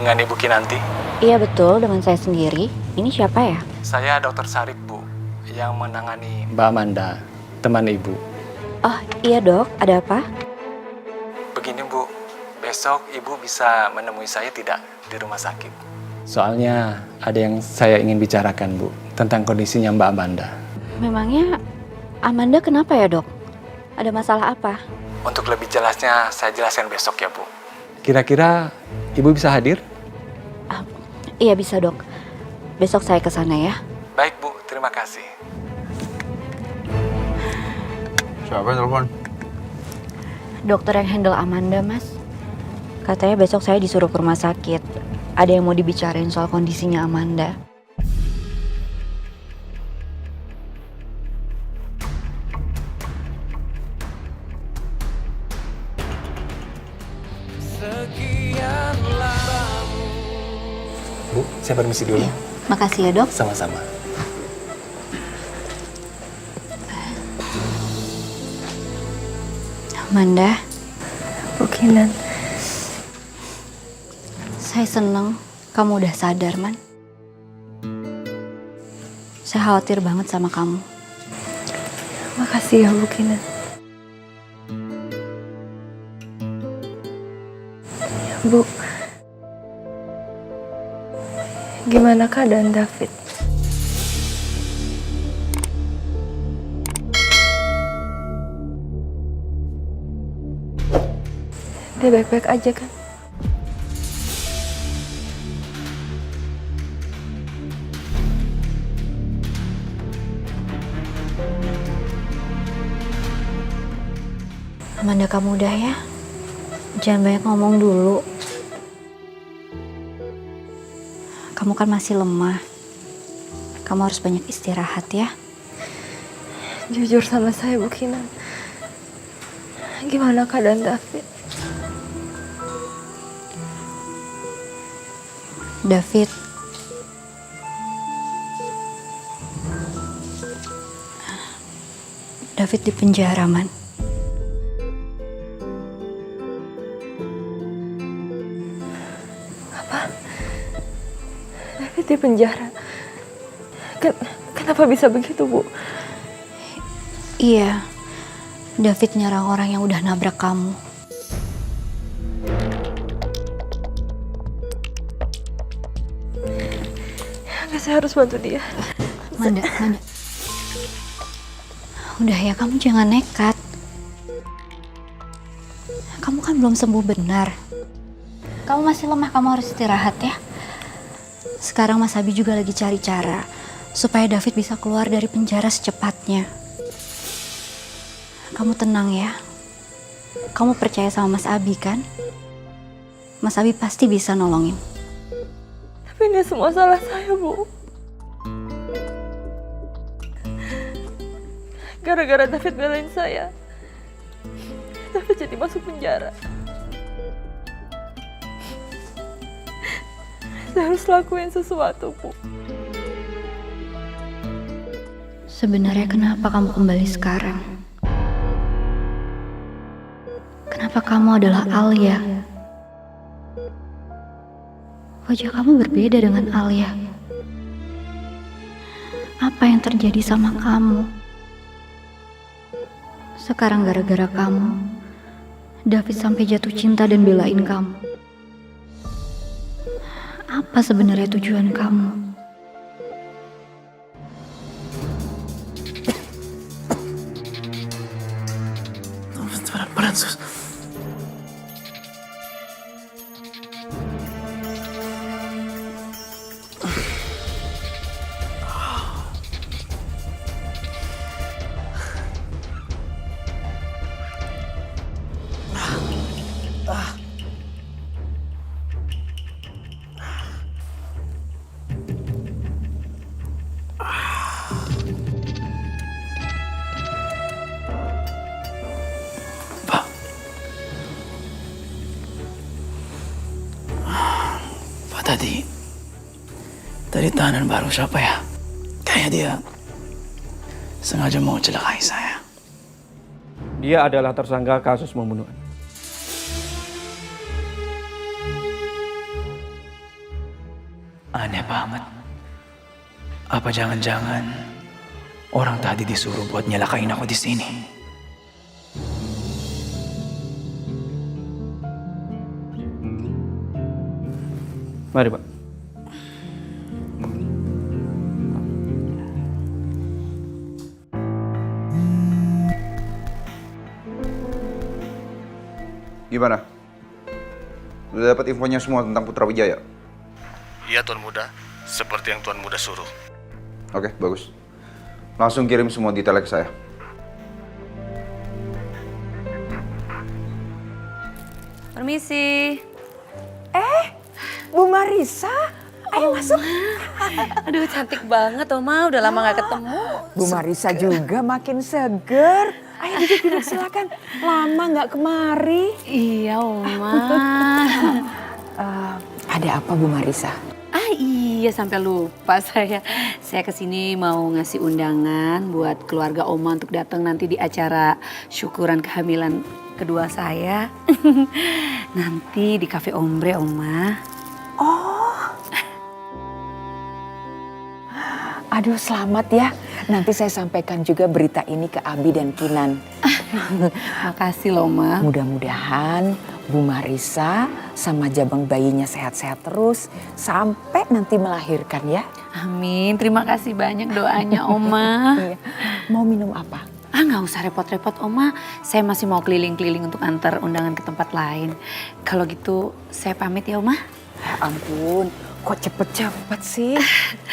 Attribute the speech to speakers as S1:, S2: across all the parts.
S1: dengan Ibu Kinanti?
S2: Iya betul, dengan saya sendiri. Ini siapa ya?
S1: Saya Dr. Sarip, Bu, yang menangani Mbak Amanda, teman Ibu.
S2: Oh iya dok, ada apa?
S1: Begini Bu, besok Ibu bisa menemui saya tidak di rumah sakit? Soalnya ada yang saya ingin bicarakan Bu, tentang kondisinya Mbak Amanda.
S2: Memangnya Amanda kenapa ya dok? Ada masalah apa?
S1: Untuk lebih jelasnya saya jelaskan besok ya Bu. Kira-kira Ibu bisa hadir?
S2: Iya bisa dok. Besok saya ke sana ya.
S1: Baik Bu, terima kasih.
S3: Siapa yang telepon?
S2: Dokter yang handle Amanda mas. Katanya besok saya disuruh ke rumah sakit. Ada yang mau dibicarain soal kondisinya Amanda.
S1: Bu, saya permisi dulu.
S2: Makasih ya dok.
S1: Sama-sama.
S2: Amanda,
S4: Bu Kinan,
S2: saya seneng kamu udah sadar man. Saya khawatir banget sama kamu.
S4: makasih ya Bu Kinan. Bu, gimana keadaan David? Dia baik-baik aja kan?
S2: Amanda kamu udah ya. Jangan banyak ngomong dulu. Kamu kan masih lemah. Kamu harus banyak istirahat ya.
S4: Jujur sama saya Bu Kinan. Gimana keadaan David?
S2: David. David di penjara, Man.
S4: David di penjara. Kenapa bisa begitu, Bu?
S2: Iya. David nyerang orang yang udah nabrak kamu.
S4: Nggak, saya harus bantu dia.
S2: Manda. Udah ya, kamu jangan nekat. Kamu kan belum sembuh benar. Kamu masih lemah, kamu harus istirahat ya. Sekarang Mas Abi juga lagi cari cara supaya David bisa keluar dari penjara secepatnya. Kamu tenang ya. Kamu percaya sama Mas Abi kan? Mas Abi pasti bisa nolongin.
S4: Tapi ini semua salah saya, Bu. Gara-gara David belain saya, David jadi masuk penjara. Saya harus lakuin sesuatu, Bu.
S2: Sebenarnya kenapa kamu kembali sekarang? Kenapa kamu adalah Alia? Wajah kamu berbeda dengan Alia. Apa yang terjadi sama kamu? Sekarang gara-gara kamu, David sampai jatuh cinta dan belain kamu. Apa sebenarnya tujuan kamu?
S1: Pelan-pelan, Sus.
S5: Tadi tahanan baru siapa ya? Kayaknya dia sengaja mau celakai saya.
S6: Dia adalah tersangka kasus pembunuhan.
S5: Aneh banget. Apa jangan-jangan orang tadi disuruh buat nyelakain aku di sini?
S6: Mari, Pak.
S3: Gimana? Udah dapat infonya semua tentang Putra Wijaya?
S1: Iya, Tuan Muda. Seperti yang Tuan Muda suruh.
S3: Oke, bagus. Langsung kirim semua detailnya ke saya.
S4: Permisi.
S7: Bu Marisa, ayo masuk.
S4: Aduh, cantik banget, Oma. Udah lama gak ketemu.
S7: Bu Marisa juga makin seger. Ayo duduk, silakan. Lama nggak kemari.
S4: Iya, Oma.
S7: Ada apa Bu Marisa?
S4: Ah iya, sampai lupa saya. Saya kesini mau ngasih undangan buat keluarga Oma untuk datang nanti di acara syukuran kehamilan kedua saya. Nanti di Cafe Ombre, Oma.
S7: Aduh, selamat ya. Nanti saya sampaikan juga berita ini ke Abi dan Kinan.
S4: Makasih loh, Ma.
S7: Mudah-mudahan Bu Marisa sama jabang bayinya sehat-sehat terus sampai nanti melahirkan ya.
S4: Amin, terima kasih banyak doanya, Oma.
S7: Iya. Mau minum apa?
S4: Ah, nggak usah repot-repot, Oma. Saya masih mau keliling-keliling untuk antar undangan ke tempat lain. Kalau gitu, saya pamit ya, Oma.
S7: Ya ampun, kok cepet-cepet sih?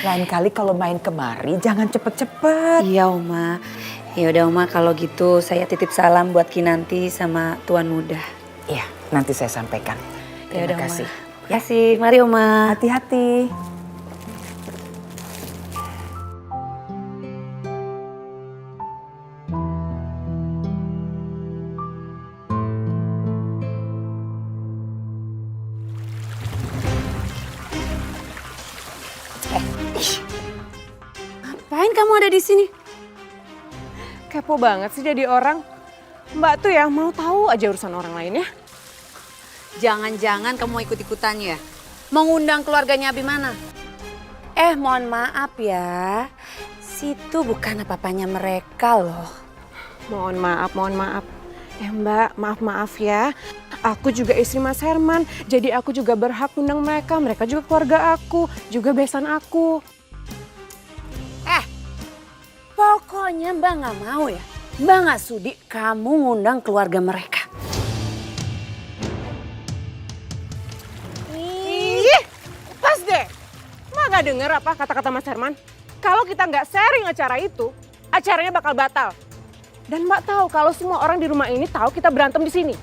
S7: Lain kali kalau main kemari jangan cepet-cepet.
S4: Iya, Oma. Ya udah, Oma, kalau gitu saya titip salam buat Kinanti sama Tuan Muda.
S7: Iya, nanti saya sampaikan.
S4: Ya
S7: Terima
S4: udah,
S7: kasih.
S4: Oma. Ya sih, mari, Oma.
S7: Hati-hati.
S4: Ngapain kamu ada di sini?
S8: Kepo banget sih jadi orang. Mbak tuh ya mau tahu aja urusan orang lain ya.
S4: Jangan-jangan kamu mau ikut-ikutan ya? Mengundang keluarganya Abimana? Mohon maaf ya. Situ bukan apa-apanya mereka loh.
S8: Mohon maaf. Mbak, maaf ya. Aku juga istri Mas Herman, jadi aku juga berhak undang mereka. Mereka juga keluarga aku, juga besan aku.
S4: Pokoknya Mbak nggak mau ya. Mbak nggak sudi kamu ngundang keluarga mereka.
S8: Ih, pas deh. Mbak nggak denger apa kata-kata Mas Herman? Kalau kita nggak sharing acara itu, acaranya bakal batal. Dan Mbak tahu kalau semua orang di rumah ini tahu kita berantem di sini.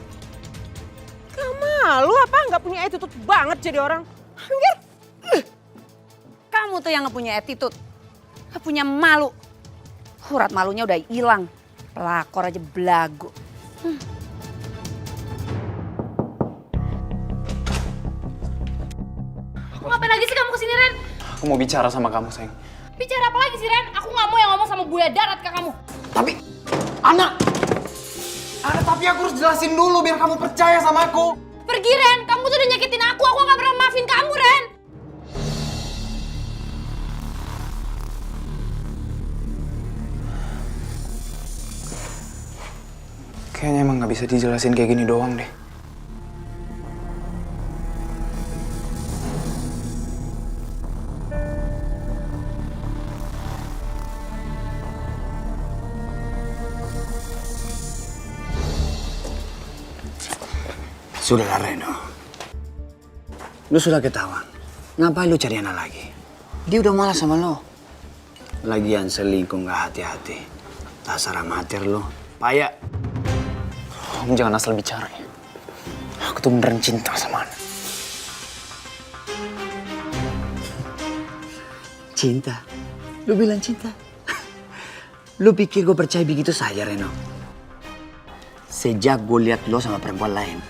S8: Gak malu apa? Nggak punya attitude banget jadi orang. Anjir.
S4: Kamu tuh yang nggak punya attitude, nggak punya malu. Urat malunya udah hilang. Pelakor aja belagu.
S9: Ngapain lagi sih kamu kesini, Ren?
S5: Aku mau bicara sama kamu, sayang.
S9: Bicara apa lagi sih, Ren? Aku nggak mau yang ngomong sama Buya Darat ke kamu.
S10: Tapi, Ana, tapi aku harus jelasin dulu biar kamu percaya sama aku.
S9: Pergi, Ren. Kamu tuh udah nyakitin aku nggak pernah maafin kamu, Ren.
S5: Kayaknya emang nggak bisa dijelasin kayak gini doang deh.
S10: Sudahlah Reno. Lu sudah ketahuan. Ngapain lu cari Ana lagi? Dia udah malas sama lo. Lagian selingkuh nggak hati-hati. Dasar amatir lo. Payah.
S5: Kamu jangan asal bicara ya. Aku tuh beneran cinta sama Ana.
S10: Cinta? Lu bilang cinta? Lu pikir gue percaya begitu saja, Reno? Sejak gue lihat lo sama perempuan lain,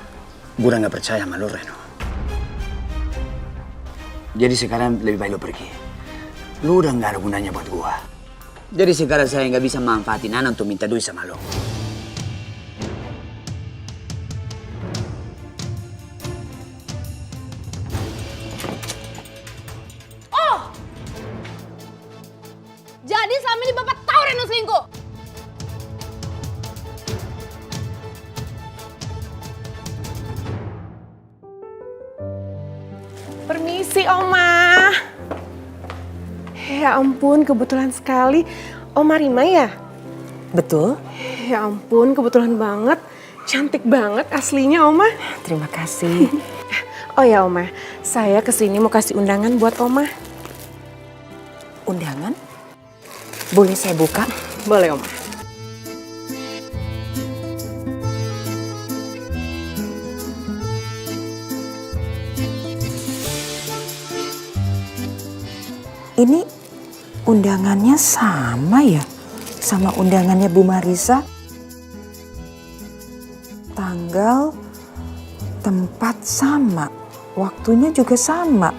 S10: gue udah gak percaya sama lo, Reno. Jadi sekarang lebih baik lo pergi. Lo udah gak ada gunanya buat gue. Jadi sekarang saya gak bisa manfaatin Ana untuk minta duit sama lo.
S9: Jadi selama ini Bapak tahu Reno selingkuh.
S8: Permisi, Oma. Ya ampun, kebetulan sekali. Oma Rima ya?
S7: Betul?
S8: Ya ampun, kebetulan banget. Cantik banget aslinya, Oma.
S7: Terima kasih.
S8: Oh ya, Oma. Saya kesini mau kasih undangan buat Oma.
S7: Undangan? Boleh saya buka?
S8: Boleh, Oma.
S7: Ini undangannya sama ya? Sama undangannya Bu Marisa? Tanggal, tempat sama, waktunya juga sama.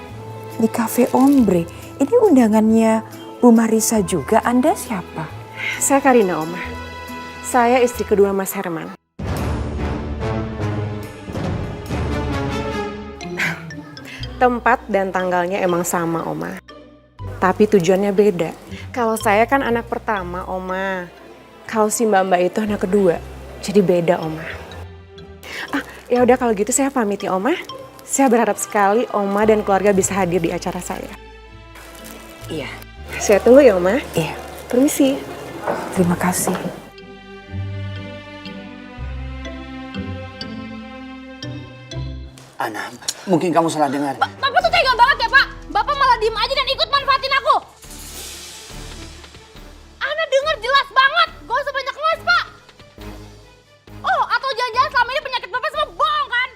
S7: Di Cafe Ombre. Ini undangannya Bu Marisa juga, Anda siapa?
S8: Saya Karina, Oma. Saya istri kedua Mas Herman. Tempat dan tanggalnya emang sama, Oma. Tapi tujuannya beda. Kalau saya kan anak pertama, Oma. Kalau si Mbak itu anak kedua. Jadi beda, Oma. Ya udah kalau gitu saya pamit ya, Oma. Saya berharap sekali Oma dan keluarga bisa hadir di acara saya.
S7: Iya.
S8: Saya tunggu ya, Oma.
S7: Iya.
S8: Permisi.
S7: Terima kasih.
S10: Ana, mungkin kamu salah dengar.
S9: Bapak tuh tega banget ya, Pak. Bapak malah diem aja dan ikut manfaatin aku. Ana denger jelas banget. Gak usah banyak ngeles, Pak. Oh, atau jangan-jangan selama ini penyakit Bapak semua bohong kan?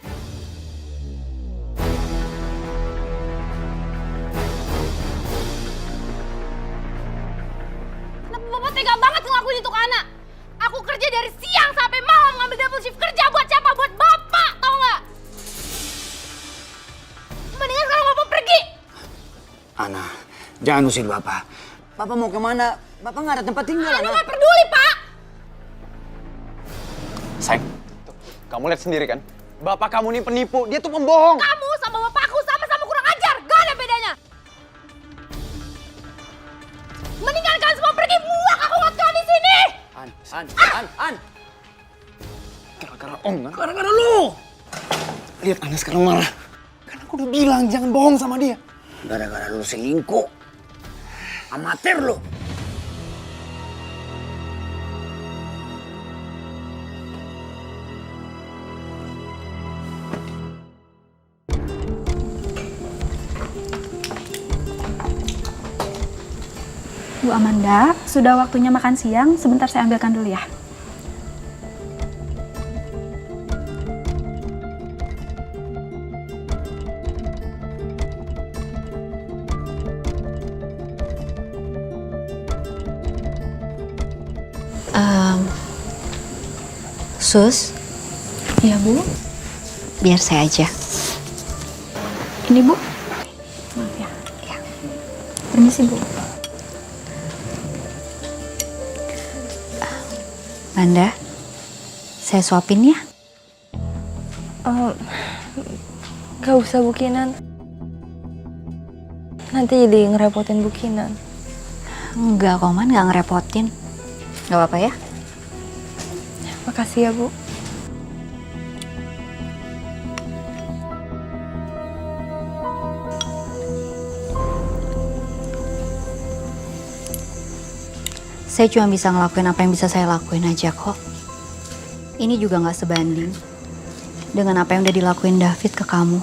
S9: Kenapa Bapak tega banget ngelakuin itu ke Ana? Aku kerja dari siang sampai malam ngambil double shift kerja buat siapa? Buat Bapak, tau nggak? Mendingan sekarang Bapak pergi.
S10: Ana, jangan usir Bapak. Bapak mau kemana? Bapak nggak ada tempat tinggal,
S9: Ana
S10: Ana.
S9: nggak peduli, Pak.
S6: Sayang, tuh, kamu lihat sendiri kan? Bapak kamu ini penipu, dia tuh pembohong.
S9: Kamu sama bapakku sama-sama kurang ajar, gak ada bedanya. Mendingan kalian semua pergi, muak aku nggak tinggal di sini.
S6: An. Gara-gara Om kan? Gara-gara lu. Lihat Ana sekarang marah. Kan aku udah bilang jangan bohong sama dia.
S10: Gara-gara lu selingkuh. Amatir lu.
S2: Bu Amanda, sudah waktunya makan siang. Sebentar saya ambilkan dulu ya. Sus? Iya, Bu. Biar saya aja. Ini, Bu. Maaf ya. Ya. Permisi, Bu. Amanda, saya suapin ya.
S11: Gak usah Bu Kinan. Nanti jadi ngerepotin Bu Kinan.
S2: Enggak, Koman, nggak ngerepotin. Nggak apa-apa ya.
S11: Makasih ya Bu.
S2: Saya cuma bisa ngelakuin apa yang bisa saya lakuin aja kok. Ini juga nggak sebanding dengan apa yang udah dilakuin David ke kamu.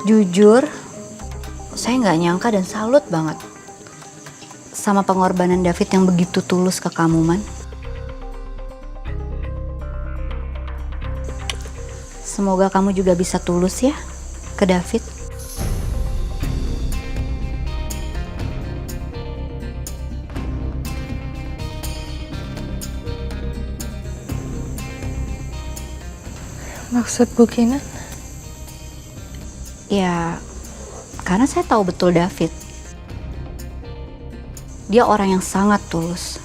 S2: Jujur, saya nggak nyangka dan salut banget sama pengorbanan David yang begitu tulus ke kamu, Man. Semoga kamu juga bisa tulus ya ke David.
S11: Maksud Bu Kinan?
S2: Ya, karena saya tahu betul David. Dia orang yang sangat tulus.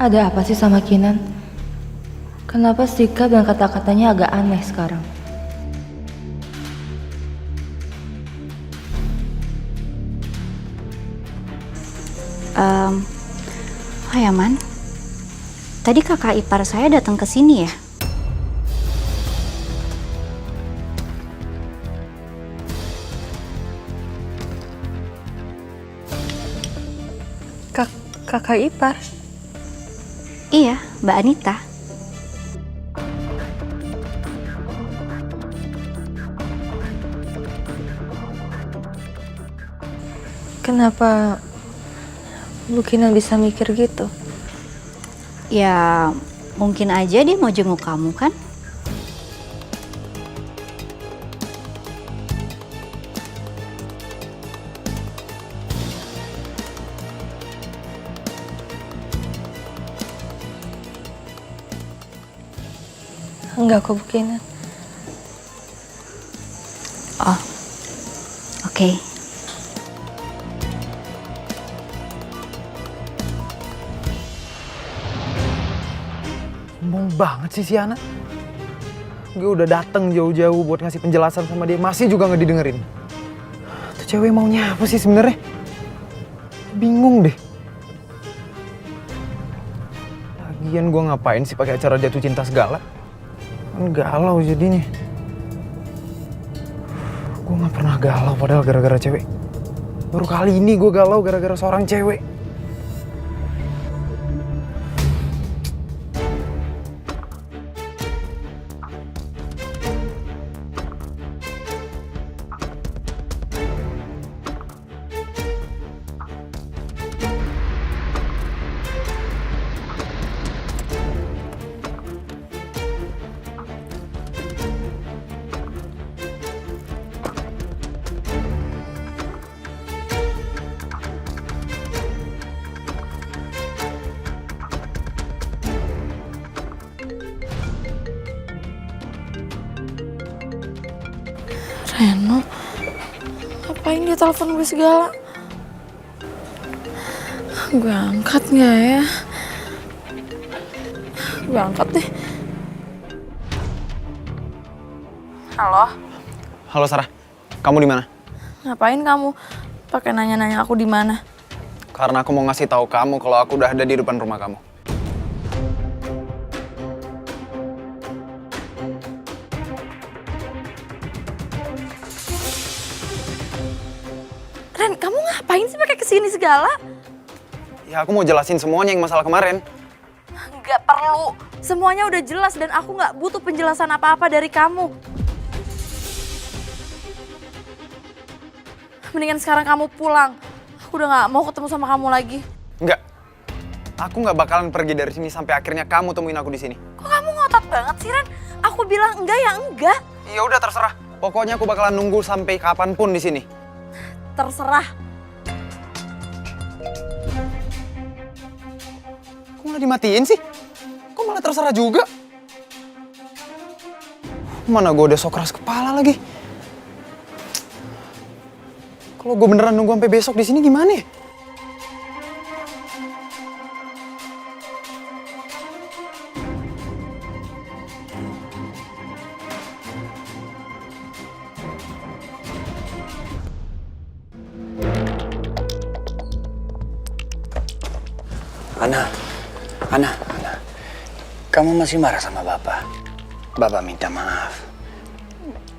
S11: Ada apa sih sama Kinan? Kenapa sikap dan kata-katanya agak aneh sekarang?
S2: Hai Aman, tadi kakak ipar saya datang ke sini ya?
S11: Kakak ipar?
S2: Iya, Mbak Anita.
S11: Kenapa Bu Kinan bisa mikir gitu?
S2: Ya, mungkin aja dia mau jenguk kamu kan?
S11: Enggak kok Bu Kinan.
S2: Oh, oke.
S6: Sombong banget sih si anak. Gue udah dateng jauh-jauh buat ngasih penjelasan sama dia, masih juga nggak didengerin. Tuh cewek maunya apa sih sebenarnya? Bingung deh. Lagian gue ngapain sih pakai acara jatuh cinta segala? Kan galau jadinya. Gue nggak pernah galau padahal gara-gara cewek. Baru kali ini gue galau gara-gara seorang cewek.
S11: Reno, ngapain dia telepon gue segala? Gue angkat nggak ya? Gue angkat deh. Halo?
S6: Halo Sarah, kamu di mana?
S11: Ngapain kamu pakai nanya-nanya aku di mana?
S6: Karena aku mau ngasih tahu kamu kalau aku udah ada di depan rumah kamu.
S11: Ren, kamu ngapain sih pakai kesini segala?
S6: Ya aku mau jelasin semuanya yang masalah kemarin.
S11: Nggak perlu. Semuanya udah jelas dan aku nggak butuh penjelasan apa-apa dari kamu. Mendingan sekarang kamu pulang. Aku udah nggak mau ketemu sama kamu lagi.
S6: Enggak. Aku nggak bakalan pergi dari sini sampai akhirnya kamu temuin aku di sini.
S11: Kok kamu ngotot banget sih, Ren? Aku bilang enggak ya enggak.
S6: Ya udah terserah. Pokoknya aku bakalan nunggu sampai kapanpun di sini.
S11: Terserah.
S6: Kok malah dimatiin sih? Kok malah terserah juga? Mana gue udah sok keras kepala lagi. Kalau gue beneran nunggu sampai besok di sini gimana ya?
S10: Ana, kamu masih marah sama Bapak? Bapak minta maaf.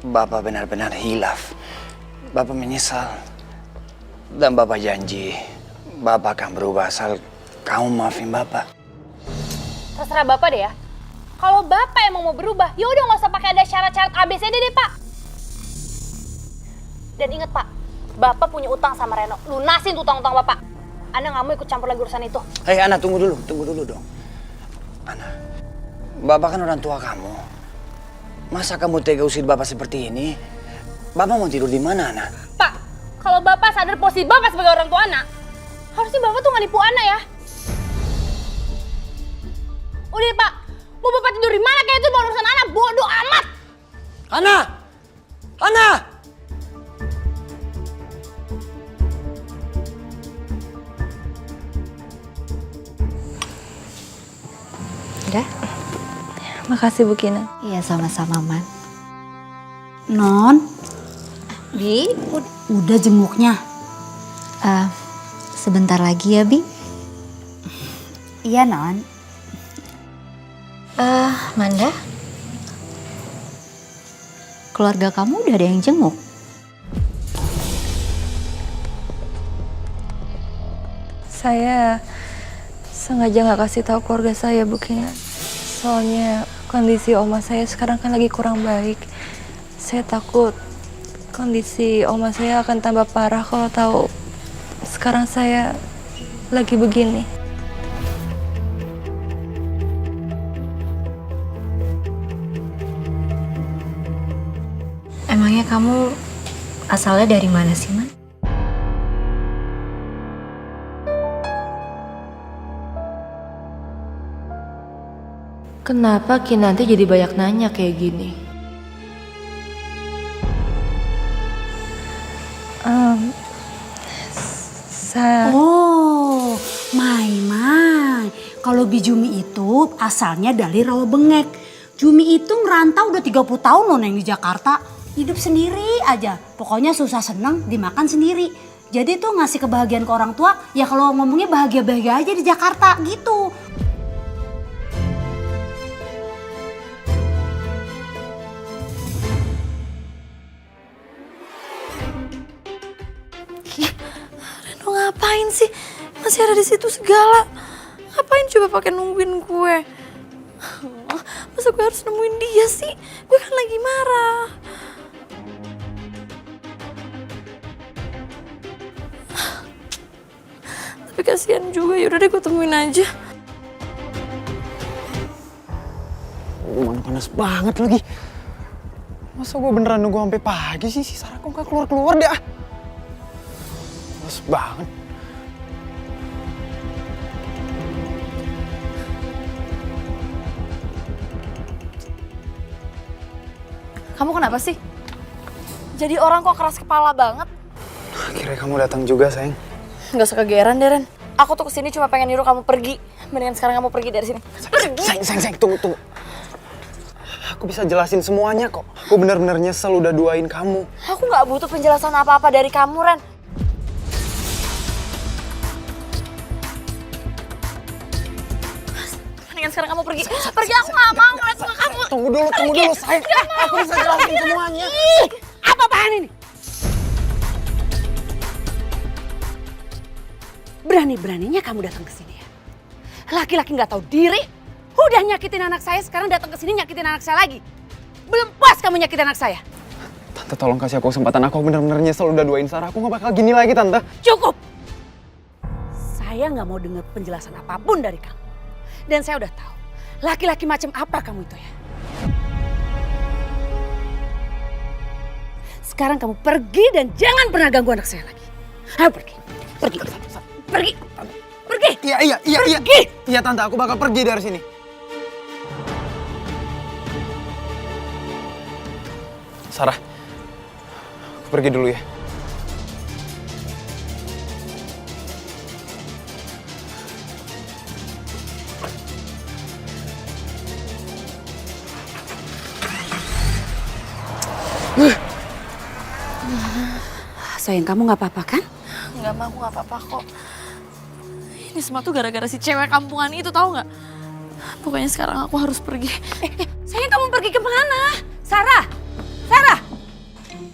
S10: Bapak benar-benar hilaf. Bapak menyesal. Dan Bapak janji, Bapak akan berubah asal kamu maafin Bapak.
S9: Terserah Bapak deh ya. Kalau Bapak emang mau berubah, ya udah nggak usah pakai ada syarat-syarat ABCD deh, Pak. Dan inget Pak, Bapak punya utang sama Reno. Lunasin tuh utang-utang Bapak. Ana nggak mau ikut campur lagi urusan itu.
S10: Hei Ana, tunggu dulu dong. Ana, Bapak kan orang tua kamu. Masa kamu tega usir Bapak seperti ini? Bapak mau tidur di mana, Ana?
S9: Pak, kalau Bapak sadar posisi Bapak sebagai orang tua Ana, harusnya Bapak tuh nggak nipu Ana ya. Udah deh, Pak, mau Bapak tidur di mana kayak itu mau urusan Ana, bodoh amat.
S10: Ana!
S2: Amanda.
S11: Makasih Bu Kinan.
S2: Iya, sama-sama, Man.
S12: Non,
S2: Bi,
S12: udah jenguknya?
S2: Sebentar lagi ya, Bi.
S12: Iya, Non.
S2: Manda, keluarga kamu udah ada yang jenguk?
S11: Saya sengaja nggak kasih tahu keluarga saya Bu Kinan. Soalnya kondisi oma saya sekarang kan lagi kurang baik. Saya takut kondisi oma saya akan tambah parah kalau tahu sekarang saya lagi begini.
S2: Emangnya kamu asalnya dari mana sih, Man?
S11: Kenapa Kinanti jadi banyak nanya kayak gini?
S12: Oh, Mai. Kalau Bijumi itu asalnya dari Rawabengek. Jumi itu ngerantau udah 30 tahun loh Neng di Jakarta. Hidup sendiri aja. Pokoknya susah seneng, dimakan sendiri. Jadi tuh ngasih kebahagiaan ke orang tua, ya kalau ngomongnya bahagia-bahagia aja di Jakarta gitu.
S11: Reno ngapain sih? Masih ada di situ segala. Ngapain coba pakai nungguin gue? Masa gue harus nemuin dia sih? Gue kan lagi marah. Tapi kasihan juga, yaudah deh gue temuin aja.
S6: Mana panas banget lagi. Masa gue beneran nunggu sampai pagi sih? Si Sarah kok gak keluar-keluar deh ah. Panas banget.
S11: Kamu kenapa sih? Jadi orang kok keras kepala banget?
S6: Akhirnya kamu datang juga, sayang.
S11: Gak usah kegeeran deh, Ren. Aku tuh kesini cuma pengen nyuruh kamu pergi. Mendingan sekarang kamu pergi dari sini. Pergi!
S6: Sayang, tunggu. Aku bisa jelasin semuanya kok. Aku bener-bener nyesel udah duain kamu.
S11: Aku gak butuh penjelasan apa-apa dari kamu, Ren. Mendingan sekarang kamu pergi. Pergi, aku gak mau ngeliat muka kamu.
S6: Tunggu dulu, sayang. Aku bisa jelasin semuanya.
S8: Apa-apaan ini? Berani-beraninya kamu datang ke sini ya. Laki-laki nggak tahu diri, udah nyakitin anak saya, sekarang datang ke sini nyakitin anak saya lagi. Belum puas kamu nyakitin anak saya.
S6: Tante tolong kasih aku kesempatan. Aku bener-bener nyesel udah duain Sarah. Aku gak bakal gini lagi, Tante.
S8: Cukup. Saya nggak mau dengar penjelasan apapun dari kamu. Dan saya udah tahu laki-laki macam apa kamu itu ya. Sekarang kamu pergi dan jangan pernah ganggu anak saya lagi. Ayo pergi. Pergi.
S6: Iya.
S8: Pergi.
S6: Iya, Tante, aku bakal pergi dari sini. Sarah, aku pergi dulu ya.
S8: Sayang, kamu nggak apa-apa kan?
S11: Enggak, Ma, aku gak apa-apa kok. Ini semua tuh gara-gara si cewek kampungan itu, tahu nggak? Pokoknya sekarang aku harus pergi.
S8: Sayang, kamu pergi kemana? Sarah!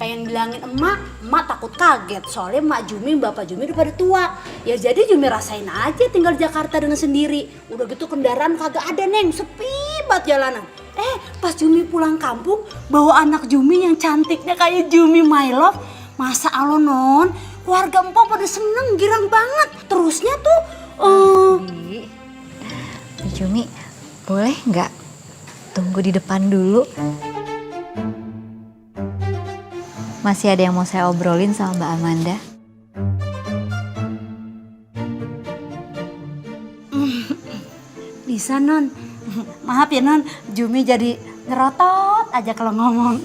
S12: Pengen bilangin emak takut kaget. Soalnya emak Jumi, bapak Jumi udah pada tua. Ya jadi Jumi rasain aja tinggal di Jakarta dengan sendiri. Udah gitu kendaraan kagak ada, Neng. Sepi banget jalanan. Pas Jumi pulang kampung, bawa anak Jumi yang cantiknya kayak Jumi My Love. Masa Allah, Non, keluarga empok pada seneng, girang banget. Terusnya tuh,
S2: Jumi, boleh nggak tunggu di depan dulu? Masih ada yang mau saya obrolin sama Mbak Amanda.
S12: bisa, Non. Maaf ya, Non, Jumi jadi ngerotot aja kalau ngomong.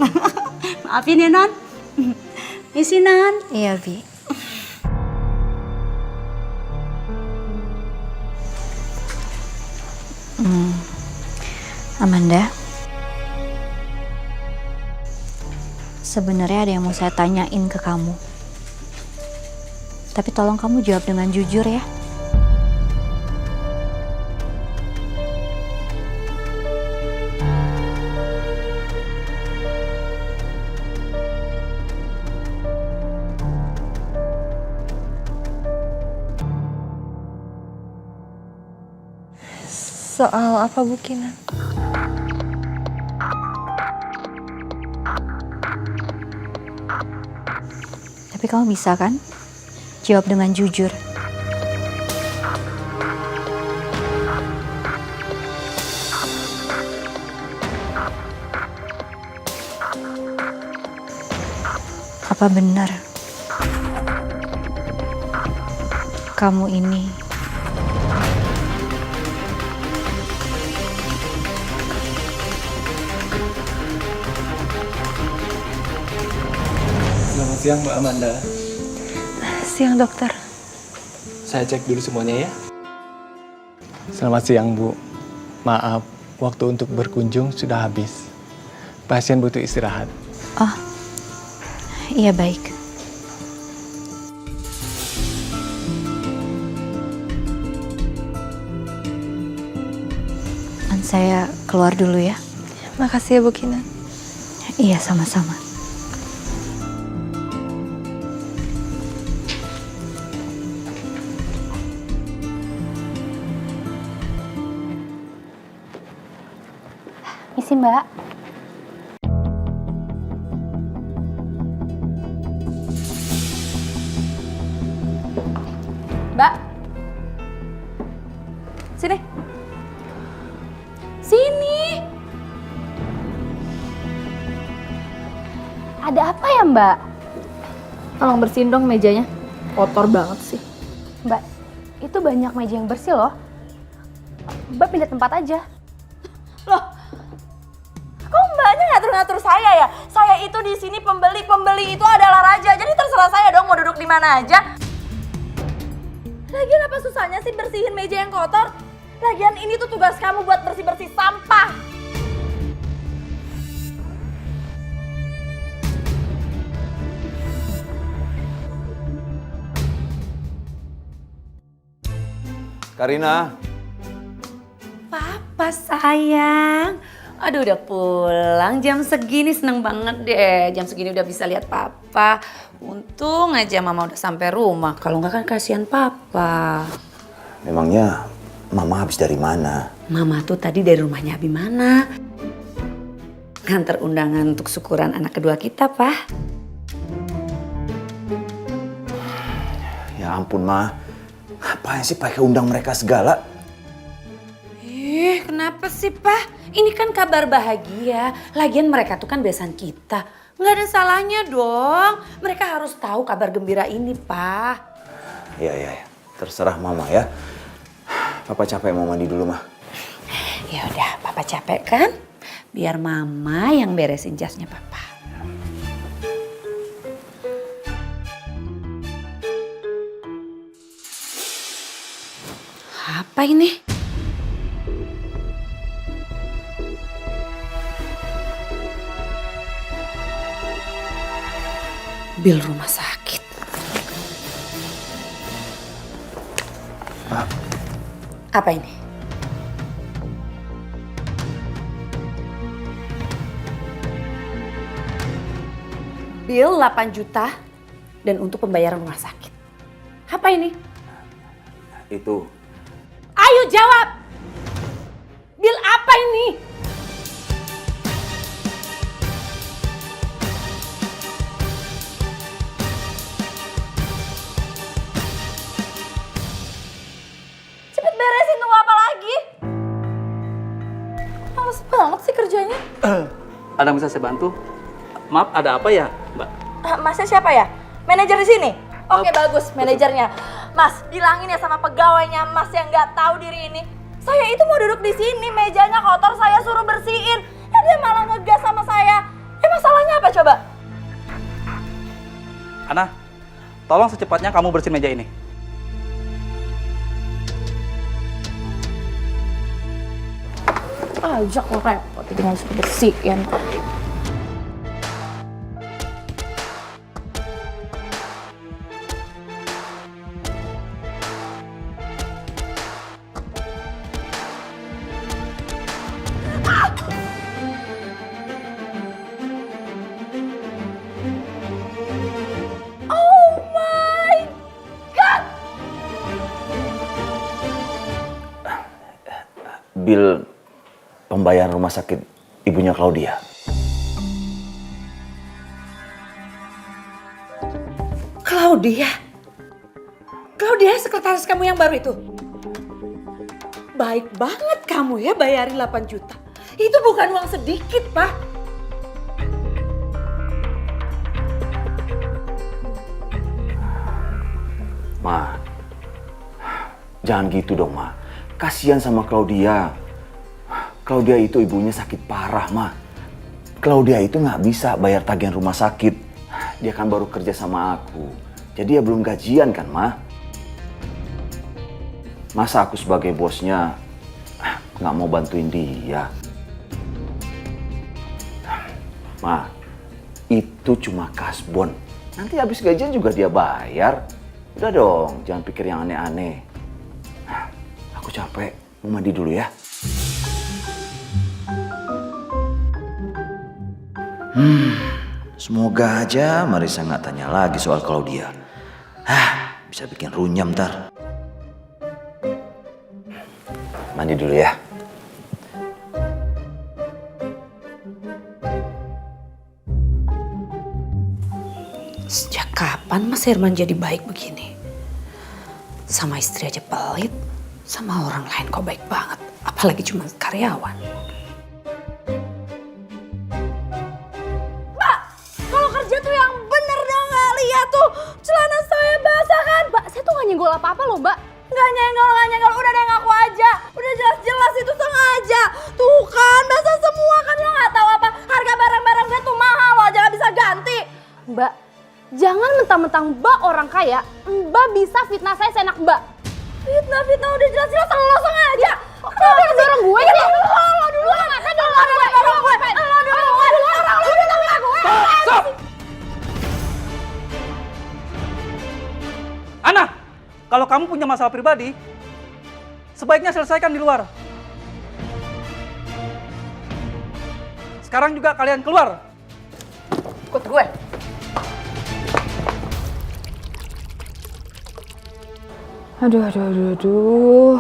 S12: Maafin ya, Non. Isi, Non.
S2: Iya, Bi. Amanda, sebenarnya ada yang mau saya tanyain ke kamu. Tapi tolong kamu jawab dengan jujur ya.
S11: Soal apa Bu Kinan?
S2: Tapi kamu bisa kan? Jawab dengan jujur. Apa benar kamu ini
S1: Selamat siang Mbak Amanda.
S11: Siang dokter.
S1: Saya cek dulu semuanya ya. Selamat siang Bu. Maaf, waktu untuk berkunjung sudah habis. Pasien butuh istirahat.
S2: Oh, iya baik. Saya keluar dulu ya.
S11: Makasih ya Bu Kinan.
S2: Iya, sama-sama.
S9: Misi Mbak. Mbak. Sini. Sini. Ada apa ya Mbak? Tolong bersihin dong mejanya. Kotor banget sih. Mbak, itu banyak meja yang bersih loh. Mbak pindah tempat aja.
S13: Loh, kok mbaknya ngatur-ngatur saya ya? Saya itu di sini pembeli itu adalah raja. Jadi terserah saya dong mau duduk di mana aja. Lagian apa susahnya sih bersihin meja yang kotor? Lagian ini tuh tugas kamu buat bersih-bersih sampah.
S3: Karina.
S4: Papa sayang. Aduh udah pulang jam segini, seneng banget deh. Jam segini udah bisa lihat Papa. Untung aja Mama udah sampai rumah. Kalau nggak kan kasihan Papa.
S10: Memangnya Mama habis dari mana?
S4: Mama tuh tadi dari rumahnya Abimana. Nganter undangan untuk syukuran anak kedua kita, Pak.
S10: Ya ampun, Ma. Apaan sih pakai undang mereka segala?
S4: Kenapa sih, Pak? Ini kan kabar bahagia. Lagian mereka tuh kan besan kita. Nggak ada salahnya dong. Mereka harus tahu kabar gembira ini, Pak.
S10: Ya. Terserah Mama ya. Papa capek mau mandi dulu, Ma.
S4: Ya udah, Papa capek kan? Biar Mama yang beresin jasnya Papa. Apa ini? Bil rumah sakit. Apa ini? Bil 8 juta dan untuk pembayaran rumah sakit. Apa ini?
S10: Itu.
S4: Ayo jawab. Bil apa ini?
S13: Cepet beresin tunggu apa lagi? Males banget sih kerjanya.
S5: Ada yang bisa saya bantu? Maaf, ada apa ya, Mbak?
S13: Masnya siapa ya? Manajer di sini? Oke, bagus manajernya. Mas, bilangin ya sama pegawainya Mas yang nggak tahu diri ini. Saya itu mau duduk di sini, mejanya kotor, saya suruh bersihin. Ya dia malah ngegas sama saya. Masalahnya apa coba?
S5: Ana, tolong secepatnya kamu bersihin meja ini.
S9: aja kok repot, tinggal suruh bersihin.
S14: Bil pembayaran rumah sakit ibunya Claudia.
S4: Claudia? Claudia sekretaris kamu yang baru itu? Baik banget kamu ya bayarin 8 juta. Itu bukan uang sedikit, Pak.
S14: Ma, jangan gitu dong, Ma. Kasihan sama Claudia. Claudia itu ibunya sakit parah, Ma. Claudia itu nggak bisa bayar tagihan rumah sakit. Dia kan baru kerja sama aku. Jadi ya belum gajian kan, Ma. Masa aku sebagai bosnya nggak mau bantuin dia? Ma, itu cuma kasbon. Nanti habis gajian juga dia bayar. Udah dong, jangan pikir yang aneh-aneh. Aku capek, mau mandi dulu ya.
S10: Semoga aja Marissa nggak tanya lagi soal Claudia. Bisa bikin runyam ntar.
S14: Mandi dulu ya.
S4: Sejak kapan Mas Herman jadi baik begini? Sama istri aja pelit, sama orang lain kok baik banget. Apalagi cuma karyawan.
S13: Mbak, kalau kerja tuh yang bener dong, nggak lihat tuh celana saya basah kan? Mbak, saya tuh nggak nyenggol apa-apa loh, Mbak. Nggak nyenggol. Udah deh ngaku aja. Udah jelas-jelas itu sengaja. Tuh kan, basah semua kan, lo nggak tahu apa. Harga barang-barang gue tuh mahal loh, jangan bisa ganti. Mbak, jangan mentang-mentang Mbak orang kaya, Mbak bisa fitnah saya seenak Mbak. Fitnah udah jelas-jelas lo sengaja. Kenapa lo dorong gue sih? Lo dulu masa dorong gue. Lo dorong gue. Orang lo udah sama gue.
S1: Stop! Ana, kalau kamu punya masalah pribadi, sebaiknya selesaikan di luar. Sekarang juga kalian keluar.
S4: Ikut gue.
S7: Aduh.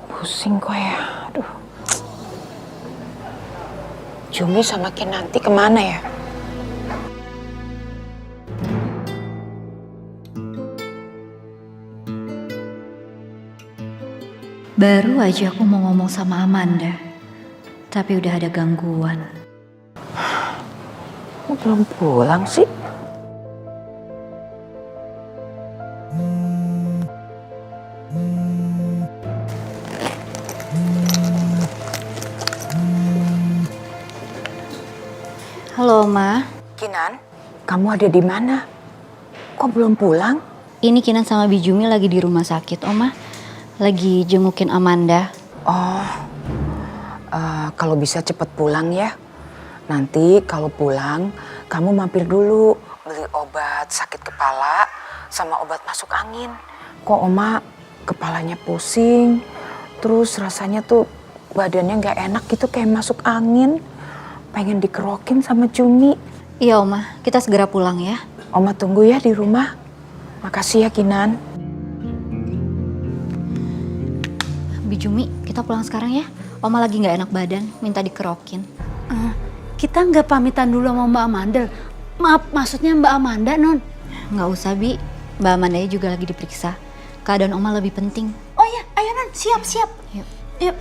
S7: Pusing kok ya, aduh. Jumi sama Kinanti kemana ya?
S2: Baru aja aku mau ngomong sama Amanda, tapi udah ada gangguan.
S7: Kok belum pulang sih?
S2: Halo, Ma.
S7: Kinan, kamu ada di mana? Kok belum pulang?
S2: Ini Kinan sama Bijumi lagi di rumah sakit, Oma. Lagi jengukin Amanda.
S7: Oh, kalau bisa cepet pulang ya. Nanti kalau pulang, kamu mampir dulu beli obat sakit kepala sama obat masuk angin. Kok Oma kepalanya pusing, terus rasanya tuh badannya nggak enak gitu kayak masuk angin. Pengen dikerokin sama Jumi.
S2: Iya, Oma. Kita segera pulang ya.
S7: Oma tunggu ya di rumah. Makasih ya, Kinan.
S2: Bijumi, kita pulang sekarang ya. Oma lagi nggak enak badan, minta dikerokin.
S12: Kita nggak pamitan dulu sama Mbak Amanda. Maaf, maksudnya Mbak Amanda, Non.
S2: Nggak usah, Bi. Mbak Amanda juga lagi diperiksa. Keadaan Oma lebih penting.
S12: Oh iya, ayo Non, siap. Yuk.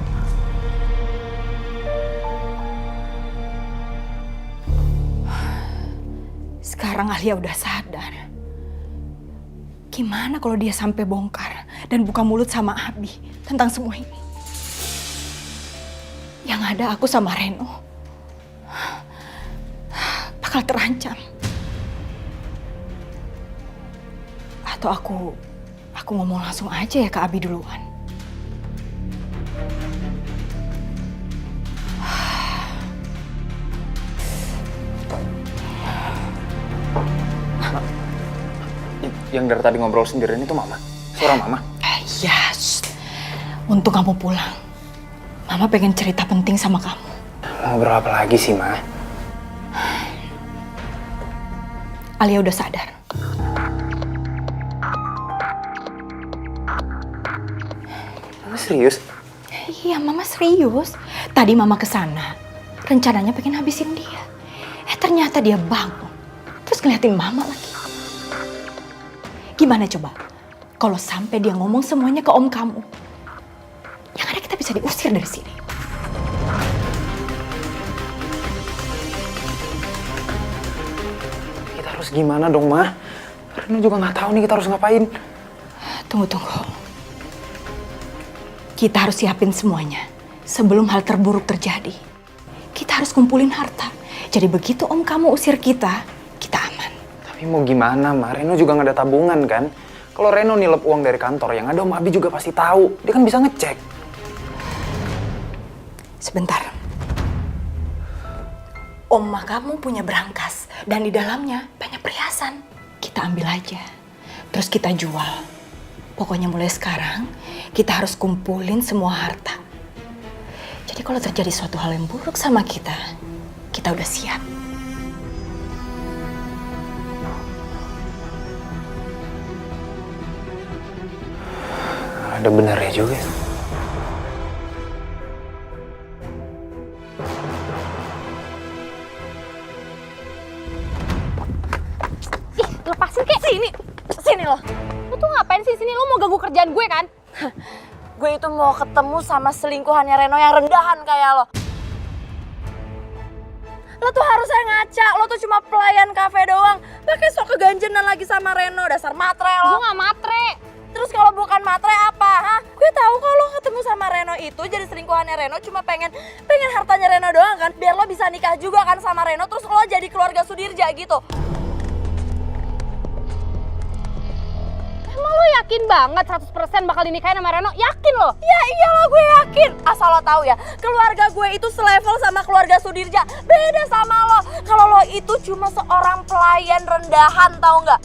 S13: Sekarang Alia udah sadar. Gimana kalau dia sampai bongkar dan buka mulut sama Abi tentang semua ini? Yang ada aku sama Reno bakal terancam. Atau aku ngomong langsung aja ya ke Abi duluan.
S6: Yang dari tadi ngobrol sendirian itu Mama? Suara Mama?
S4: Iya, untung kamu pulang. Mama pengen cerita penting sama kamu.
S6: Ngobrol apa lagi sih, Ma?
S4: Alia udah sadar.
S6: Mama serius?
S4: Iya, Mama serius. Tadi Mama kesana, rencananya pengen habisin dia. Ternyata dia bangun, terus ngeliatin Mama lagi. Gimana coba kalau sampai dia ngomong semuanya ke om kamu? Yang ada kita bisa diusir dari sini.
S6: Kita harus gimana dong, Ma? Reno juga nggak tahu nih kita harus ngapain.
S4: Tunggu. Kita harus siapin semuanya sebelum hal terburuk terjadi. Kita harus kumpulin harta. Jadi begitu om kamu usir kita, kita aman.
S6: Tapi mau gimana, Ma? Reno juga nggak ada tabungan kan? Kalau Reno nilep uang dari kantor, yang ada Om Abi juga pasti tahu. Dia kan bisa ngecek.
S4: Sebentar. Oma kamu punya berangkas dan di dalamnya banyak perhiasan. Kita ambil aja. Terus kita jual. Pokoknya mulai sekarang kita harus kumpulin semua harta. Jadi kalau terjadi suatu hal yang buruk sama kita udah siap.
S6: Ada benarnya juga.
S9: Ih, lepasin kayak sini. Sini lo. Lo tuh ngapain sih sini? Lo mau ganggu kerjaan gue kan?
S13: Gue itu mau ketemu sama selingkuhannya Reno yang rendahan kayak lo. Lo tuh harusnya ngaca, lo tuh cuma pelayan kafe doang. Pakai sok keganjenan lagi sama Reno, dasar matre lo.
S9: Gue gak matre.
S13: Terus kalau bukan matre apa? Hah? Gue tahu kalau lo ketemu sama Reno itu jadi selingkuhannya Reno cuma pengen hartanya Reno doang kan. Biar lo bisa nikah juga kan sama Reno, terus lo jadi keluarga Sudirja gitu.
S9: Emang lo yakin banget 100% bakal dinikahin sama Reno? Yakin lo?
S13: Ya iyalah gue yakin. Asal lo tahu ya, keluarga gue itu selevel sama keluarga Sudirja. Beda sama lo. Kalau lo itu cuma seorang pelayan rendahan, tahu nggak?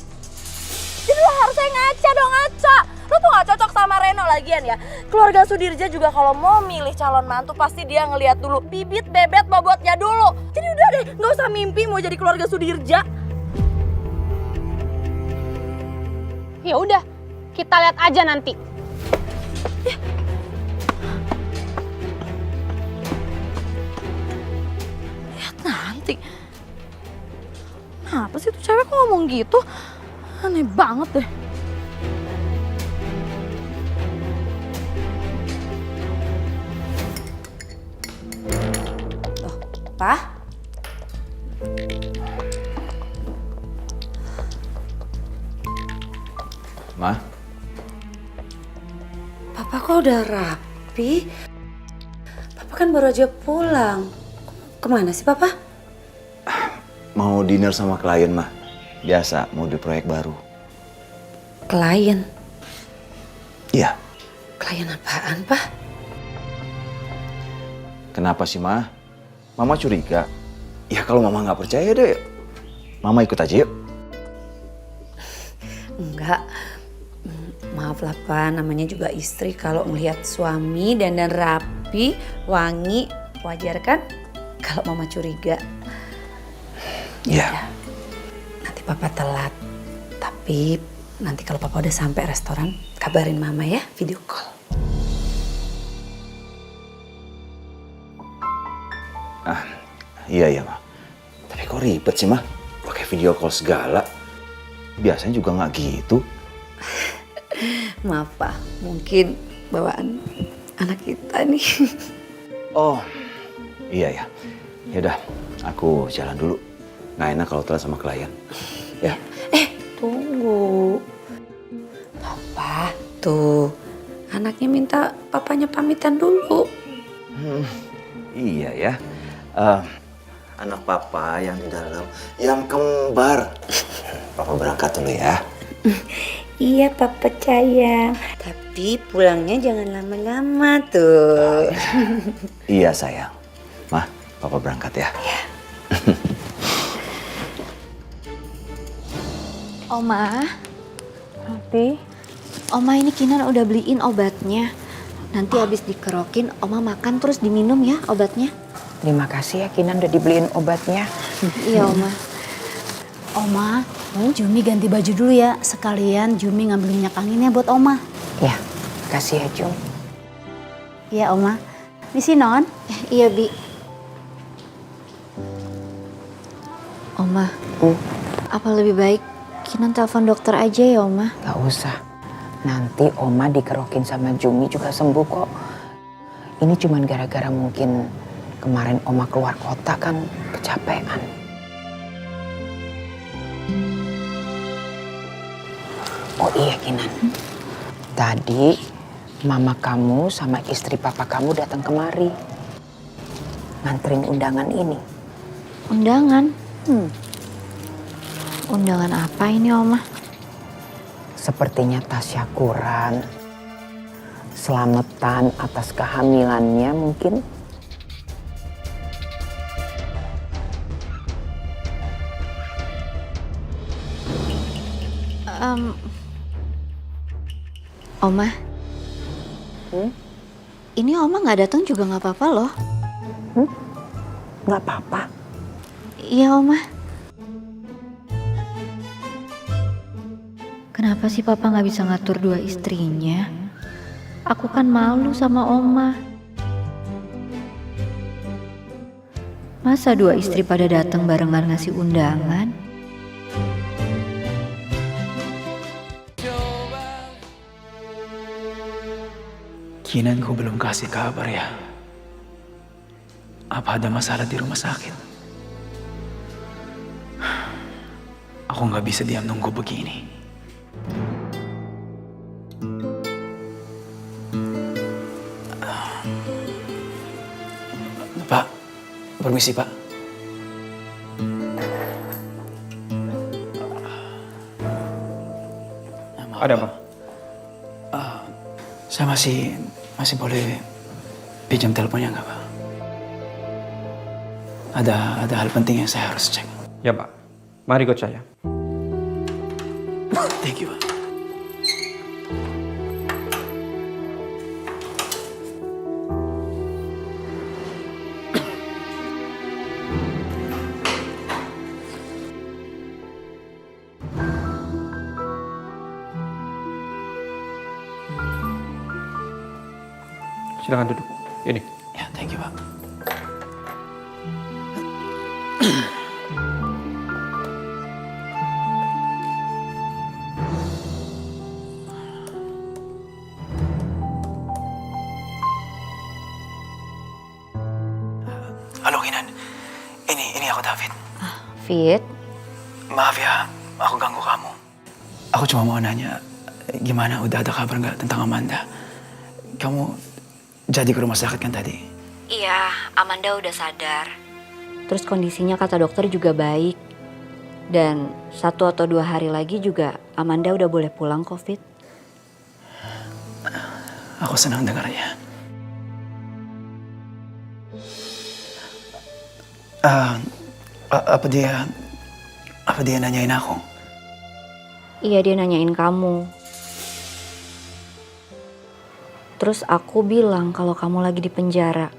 S13: Jadi lo harusnya ngaca dong, ngaca. Lo tuh gak cocok sama Reno lagian ya. Keluarga Sudirja juga kalau mau milih calon mantu pasti dia ngeliat dulu bibit bebet bobotnya dulu. Jadi udah deh, gak usah mimpi mau jadi keluarga Sudirja.
S9: Ya udah, kita lihat aja nanti.
S13: Lihat nanti. Kenapa sih tuh cewek kok ngomong gitu? Aneh banget deh. Loh, Pa?
S14: Ma?
S4: Papa kok udah rapi? Papa kan baru aja pulang. Kemana sih Papa?
S14: Mau dinner sama klien, Ma. Biasa, mau di proyek baru.
S4: Klien?
S14: Iya.
S4: Klien apaan, Pak?
S14: Kenapa sih, Ma? Mama curiga. Ya kalau Mama nggak percaya deh, Mama ikut aja yuk.
S4: Enggak. Maaf lah, Pak. Namanya juga istri. Kalau melihat suami dandan rapi, wangi, wajar kan? Kalau Mama curiga.
S14: Iya.
S4: Nanti Papa telat. Tapi nanti kalau Papa udah sampai restoran, kabarin Mama ya, video call.
S14: Iya, Ma. Tapi kok ribet sih, Ma? Pakai video call segala. Biasanya juga nggak gitu.
S4: Maaf, Pak. Mungkin bawaan anak kita nih.
S14: Oh, iya ya. Yaudah, aku jalan dulu. Nggak enak kalau telat sama klien. Ya.
S4: Tunggu. Papa, tuh. Anaknya minta papanya pamitan dulu.
S14: Iya ya. Anak papa yang di dalam, yang kembar. Papa berangkat dulu ya.
S4: Iya, Papa sayang. Tapi pulangnya jangan lama-lama tuh.
S14: Iya sayang. Ma, Papa berangkat ya.
S2: Oma, Bi, Oma ini Kinan udah beliin obatnya. Nanti habis dikerokin, Oma makan terus diminum ya obatnya.
S7: Terima kasih ya Kinan udah dibeliin obatnya.
S2: Iya Oma.
S12: Oma, Jumi ganti baju dulu ya. Sekalian Jumi ngambil minyak anginnya buat Oma.
S7: Ya, kasih ya Jum.
S12: Iya Oma. Misi non?
S2: Iya Bi. Oma, apa lebih baik Kinan telepon dokter aja ya Oma?
S7: Gak usah. Nanti Oma dikerokin sama Jumi juga sembuh kok. Ini cuman gara-gara mungkin kemarin Oma keluar kota kan kecapean. Oh iya Kinan. Tadi mama kamu sama istri papa kamu datang kemari. Nganterin undangan ini.
S2: Undangan? Undangan apa ini Oma?
S7: Sepertinya tasyakuran. Selamatan atas kehamilannya mungkin.
S2: Oma, ini Oma nggak datang juga nggak apa-apa loh.
S7: Nggak apa-apa.
S2: Iya Oma. Kenapa sih Papa nggak bisa ngatur dua istrinya? Aku kan malu sama Oma. Masa dua istri pada datang barengan ngasih undangan?
S5: Kinan, kau belum kasih kabar ya? Apa ada masalah di rumah sakit? Aku nggak bisa diam nunggu begini. Pak, permisi Pak.
S6: Ada apa?
S5: Saya masih boleh pinjam teleponnya nggak Pak? Ada hal penting yang saya harus cek.
S6: Ya Pak, mari ikut saya.
S5: Thank you Pak.
S6: Silakan duduk. Ini.
S5: Ya, thank you Pak. Halo Kinan, ini aku David.
S2: Fit,
S5: Maaf ya, aku ganggu kamu. Aku cuma mau nanya, gimana udah ada kabar nggak tentang Amanda? Kamu jadi ke rumah sakit kan tadi?
S2: iya Amanda udah sadar. Terus kondisinya kata dokter juga baik. Dan 1 atau 2 hari lagi juga Amanda udah boleh pulang kok Fit.
S5: Aku senang dengarnya. Apa dia nanyain aku?
S2: Iya dia nanyain kamu. Terus aku bilang kalau kamu lagi di penjara.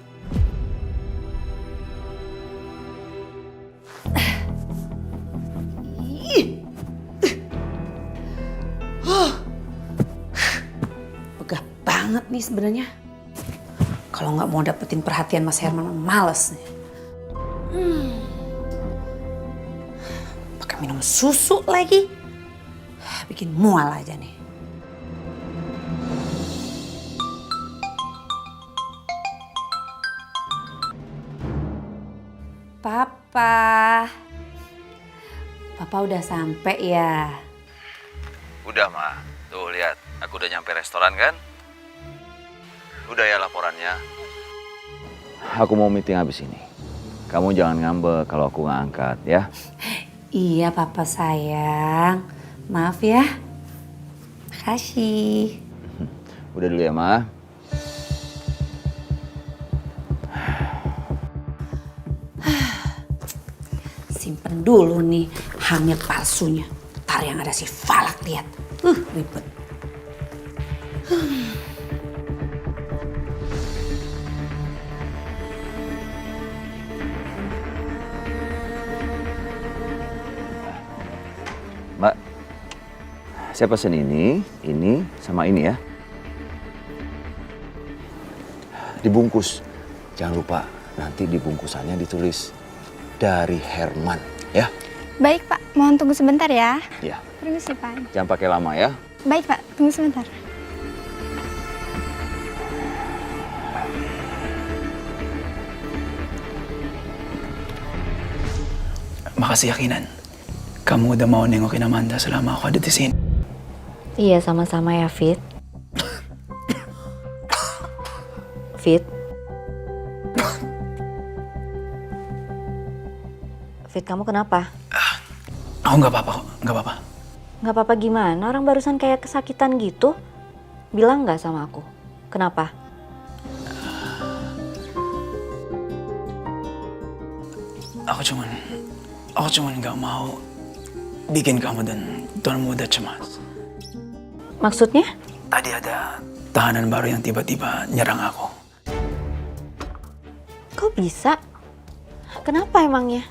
S4: Begah banget nih sebenarnya. Kalau nggak mau dapetin perhatian Mas Herman, males nih. Pakai minum susu lagi. Bikin mual aja nih. Papa. Papa udah sampai ya?
S15: Udah, Ma. Tuh, lihat. Aku udah nyampe restoran kan? Udah ya laporannya. Aku mau meeting habis ini. Kamu jangan ngambek kalau aku nggak angkat, ya.
S4: Iya, Papa sayang. Maaf ya. Makasih.
S15: Udah dulu ya, Ma.
S4: Simpen dulu nih hamil palsunya. Ntar yang ada si Falak lihat.
S12: Ribet.
S15: Mbak, saya pesen ini, sama ini ya. Dibungkus. Jangan lupa nanti di bungkusannya ditulis dari Herman ya.
S16: Baik Pak, mohon tunggu sebentar ya.
S15: Iya.
S16: Permisi Pak.
S15: Jangan pakai lama ya.
S16: Baik Pak, tunggu sebentar.
S5: Makasih yakinan. Kamu udah mau nengokin Amanda selama aku ada di sini.
S2: Iya, sama-sama ya, Fit. Fit. Fit, kamu kenapa?
S5: Aku nggak apa-apa kok, nggak apa-apa.
S2: Nggak apa-apa gimana? Orang barusan kayak kesakitan gitu. Bilang nggak sama aku? Kenapa?
S5: Aku cuman nggak mau bikin kamu dan Tuan Muda cemas.
S2: Maksudnya?
S5: Tadi ada tahanan baru yang tiba-tiba nyerang aku.
S2: Kok bisa? Kenapa emangnya?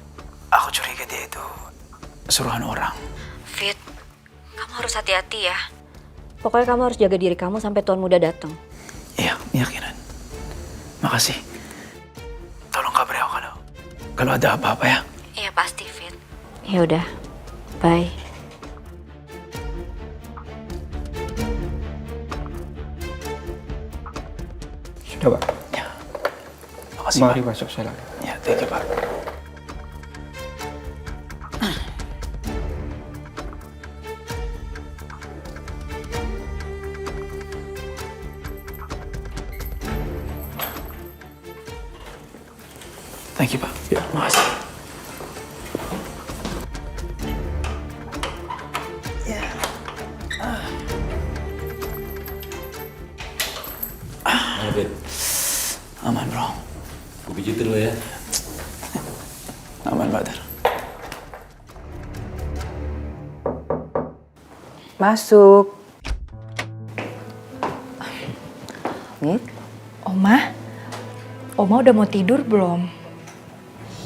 S5: Aku curiga dia itu suruhan orang.
S2: Fit, kamu harus hati-hati ya. Pokoknya kamu harus jaga diri kamu sampai Tuan Muda datang.
S5: Iya, yakinan. Makasih. Tolong kabari aku kalau ada apa-apa ya.
S2: Iya pasti, Fit. Ya udah, bye.
S6: Sudah, Pak.
S5: Ya. Makasih,
S6: Mari
S5: Pak.
S6: masuk, silakan.
S5: Ya, thank you, Pak. Thank you, Pak. Ya, makasih. Aman, bro.
S1: Gue pijitin lo ya.
S5: Aman, Badar.
S7: Masuk. Nit?
S11: Oma udah mau tidur belum?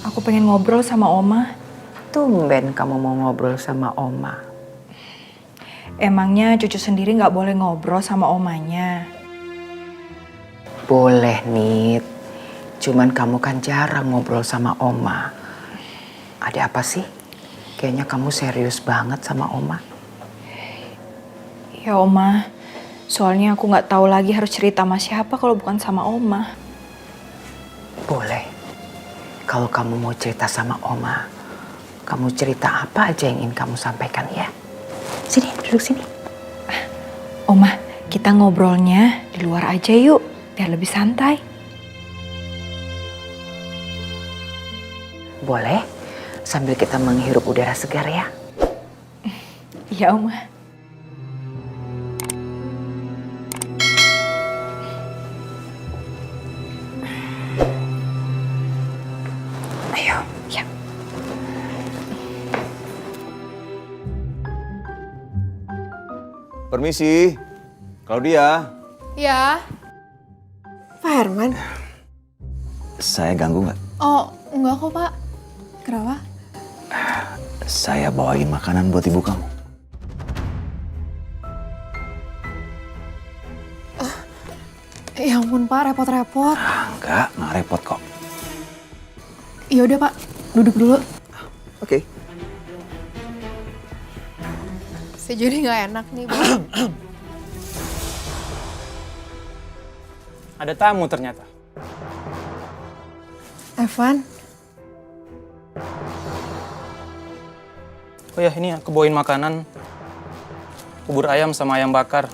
S11: Aku pengen ngobrol sama Oma.
S7: Tumben kamu mau ngobrol sama Oma.
S11: Emangnya cucu sendiri nggak boleh ngobrol sama omanya?
S7: Boleh, Nit. Cuman kamu kan jarang ngobrol sama Oma. Ada apa sih? Kayaknya kamu serius banget sama Oma.
S11: Ya Oma, soalnya aku nggak tahu lagi harus cerita sama siapa kalau bukan sama Oma.
S7: Boleh. Kalau kamu mau cerita sama Oma, kamu cerita apa aja yang ingin kamu sampaikan ya. Sini, duduk sini.
S11: Oma, kita ngobrolnya di luar aja yuk, biar lebih santai.
S7: Boleh, sambil kita menghirup udara segar ya.
S11: Iya, Oma.
S7: Ayo, ya.
S15: Permisi, Claudia.
S9: Ya. Pak Herman?
S14: Saya ganggu nggak?
S9: Oh, enggak kok Pak. Kenapa?
S14: Saya bawain makanan buat ibu kamu.
S9: Ya ampun Pak, repot-repot.
S14: Nggak repot kok.
S9: Ya udah Pak, duduk dulu.
S14: Oke.
S9: Saya jadi nggak enak nih, Bu.
S6: Ada tamu ternyata.
S9: Evan,
S6: Oh ya, ini aku bawain makanan. Bubur ayam sama ayam bakar.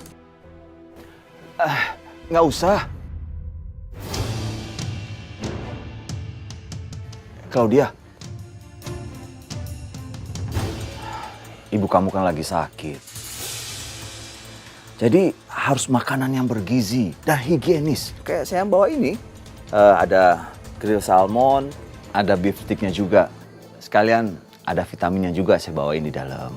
S14: Nggak usah. Claudia. Ibu kamu kan lagi sakit. Jadi harus makanan yang bergizi dan higienis. Kayak saya bawa ini. Ada grill salmon, ada beef sticknya juga. Sekalian ada vitaminnya juga saya bawain di dalam.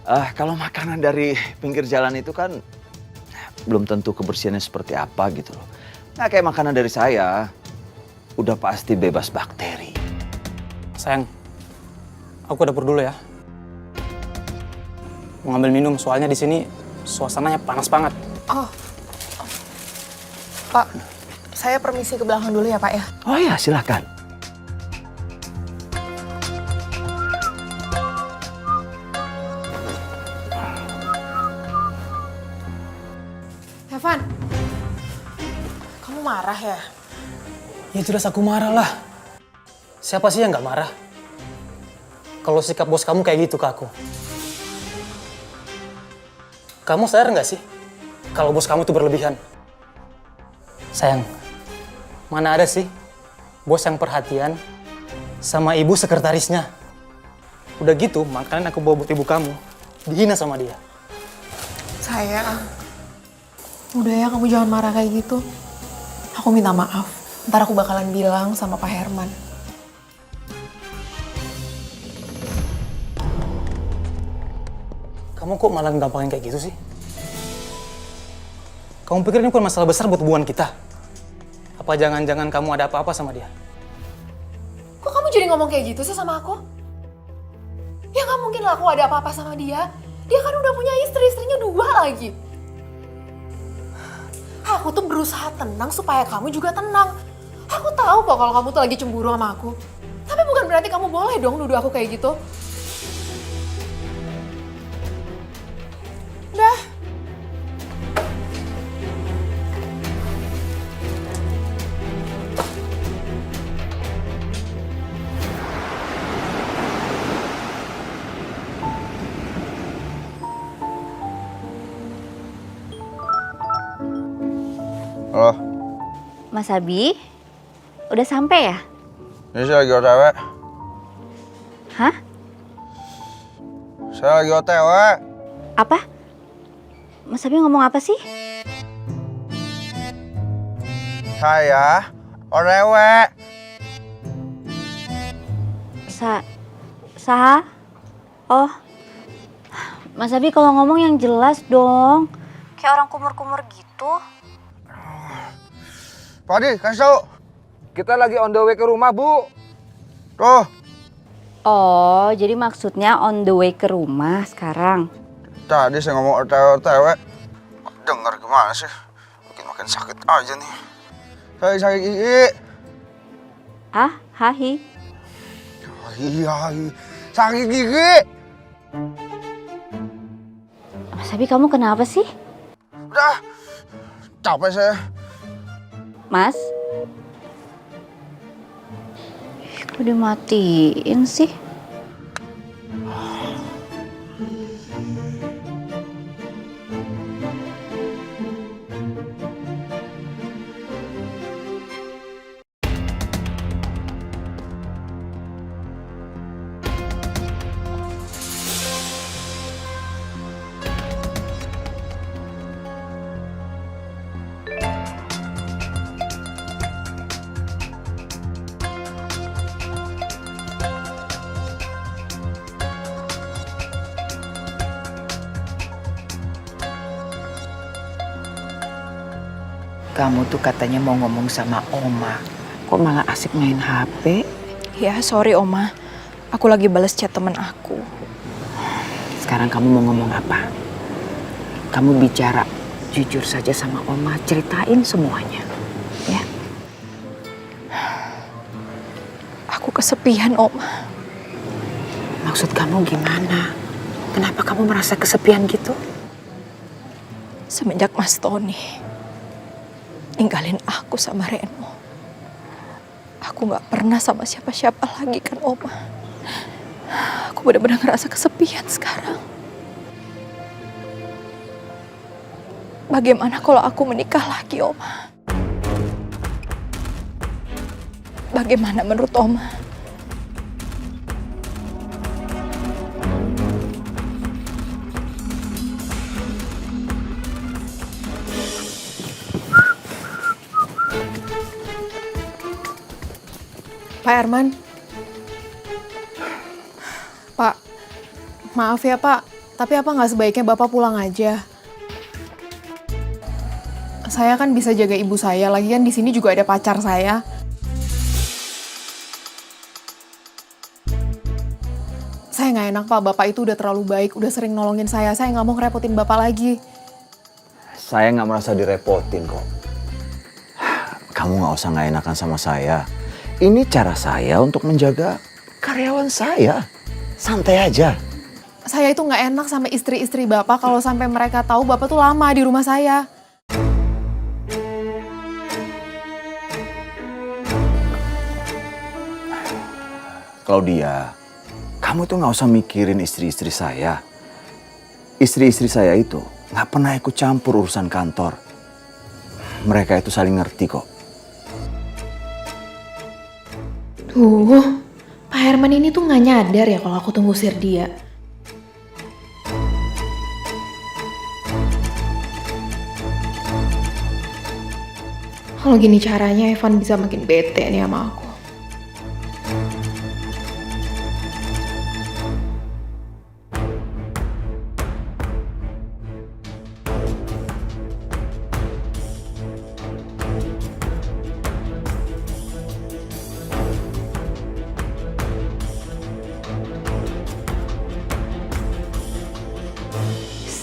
S14: Kalau makanan dari pinggir jalan itu kan belum tentu kebersihannya seperti apa gitu loh. Nah kayak makanan dari saya, udah pasti bebas bakteri.
S5: Sayang, aku ke dapur dulu ya. Mau ngambil minum, soalnya di sini suasananya panas banget.
S17: Oh, Pak, saya permisi ke belakang dulu ya Pak ya.
S14: Oh ya, silakan.
S17: Evan, kamu marah ya?
S5: Ya jelas aku marah lah. Siapa sih yang nggak marah? Kalau sikap bos kamu kayak gitu ke aku. Kamu sadar nggak sih kalau bos kamu tuh berlebihan? Sayang, mana ada sih bos yang perhatian sama ibu sekretarisnya? Udah gitu, makanya aku bawa buat ibu kamu, dihina sama dia.
S17: Sayang, udah ya kamu jangan marah kayak gitu. Aku minta maaf. Ntar aku bakalan bilang sama Pak Herman.
S5: Kamu kok malah gampangin kayak gitu sih? Kamu pikir ini bukan masalah besar buat hubungan kita? Apa jangan-jangan kamu ada apa-apa sama dia?
S17: Kok kamu jadi ngomong kayak gitu sih sama aku? Ya nggak mungkin lah aku ada apa-apa sama dia. Dia kan udah punya istri, istrinya 2 lagi. Aku tuh berusaha tenang supaya kamu juga tenang. Aku tahu kok kalau kamu tuh lagi cemburu sama aku. Tapi bukan berarti kamu boleh dong nuduh aku kayak gitu. Udah.
S3: Halo,
S2: Mas Abi, udah sampai ya?
S3: ini saya lagi OTW.
S2: Hah?
S3: Saya lagi OTW.
S2: Apa? Mas Abi ngomong apa sih?
S3: Saya OTW.
S2: Oh, Mas Abi kalau ngomong yang jelas dong. Kayak orang kumur-kumur gitu.
S3: Pak Adi, kasih tau. Kita lagi on the way ke rumah, Bu. Tuh.
S2: Oh, jadi maksudnya on the way ke rumah sekarang.
S3: Tadi saya ngomong OTW. Dengar gimana sih? Makin sakit aja nih. Saya sakit gigi.
S2: Hahi.
S3: Iya, sakit gigi.
S2: Mas Abi kamu kenapa sih?
S3: Udah, capek saya.
S2: Mas? Kok dimatiin sih?
S7: Kamu tuh katanya mau ngomong sama Oma. Kok malah asik main HP?
S17: Ya, sorry Oma. Aku lagi balas chat temen aku.
S7: Sekarang kamu mau ngomong apa? Kamu bicara jujur saja sama Oma, ceritain semuanya. Ya.
S17: Aku kesepian, Oma.
S7: Maksud kamu gimana? Kenapa kamu merasa kesepian gitu?
S17: Semenjak Mas Tony ninggalin aku sama Reno, aku gak pernah sama siapa-siapa lagi kan, Oma. Aku benar-benar ngerasa kesepian sekarang. Bagaimana kalau aku menikah lagi, Oma? Bagaimana menurut Oma? Pak Herman. Pak, maaf ya Pak.
S18: Tapi apa nggak sebaiknya Bapak pulang aja? Saya kan bisa jaga ibu saya, lagian di sini juga ada pacar saya. Saya nggak enak Pak, Bapak itu udah terlalu baik, udah sering nolongin saya nggak mau ngerepotin Bapak lagi.
S14: Saya nggak merasa direpotin kok. Kamu nggak usah nggak enakan sama saya. Ini cara saya untuk menjaga karyawan saya. Santai aja.
S18: Saya itu nggak enak sama istri-istri Bapak kalau sampai mereka tahu Bapak tuh lama di rumah saya.
S14: Claudia, kamu tuh nggak usah mikirin istri-istri saya. Istri-istri saya itu nggak pernah ikut campur urusan kantor. Mereka itu saling ngerti kok.
S9: Tuh, Pak Herman ini tuh nggak nyadar ya kalau aku tunggu usir dia. Kalau gini caranya Evan bisa makin bete nih sama aku.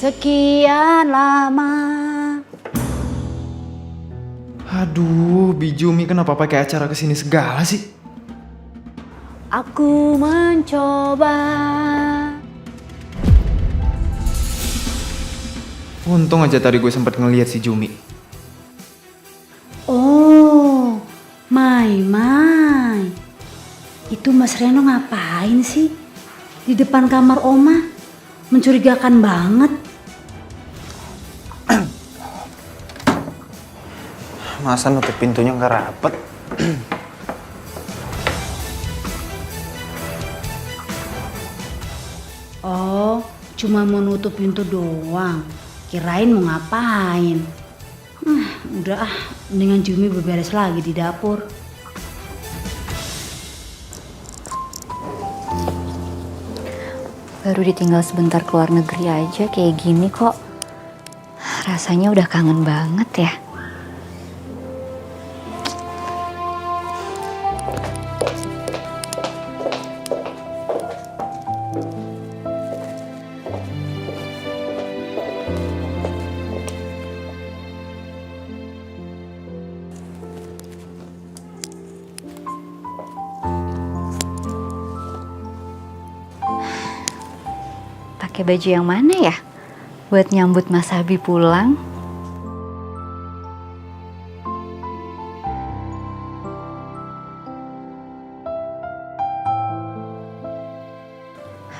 S12: Sekian lama.
S6: Aduh, Bijumi kenapa pakai acara kesini segala sih?
S12: Aku mencoba.
S6: Untung aja tadi gue sempet ngeliat si Jumi.
S12: Oh, Mai. Itu Mas Reno ngapain sih? Di depan kamar Oma? Mencurigakan banget.
S6: Masa nutup pintunya nggak rapet?
S12: Oh, cuma mau nutup pintu doang. Kirain mau ngapain. Udah mendingan Jumi beberes lagi di dapur.
S2: Baru ditinggal sebentar keluar negeri aja kayak gini kok. Rasanya udah kangen banget ya. Pakai baju yang mana ya? Buat nyambut Mas Abi pulang.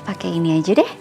S2: Pakai ini aja deh.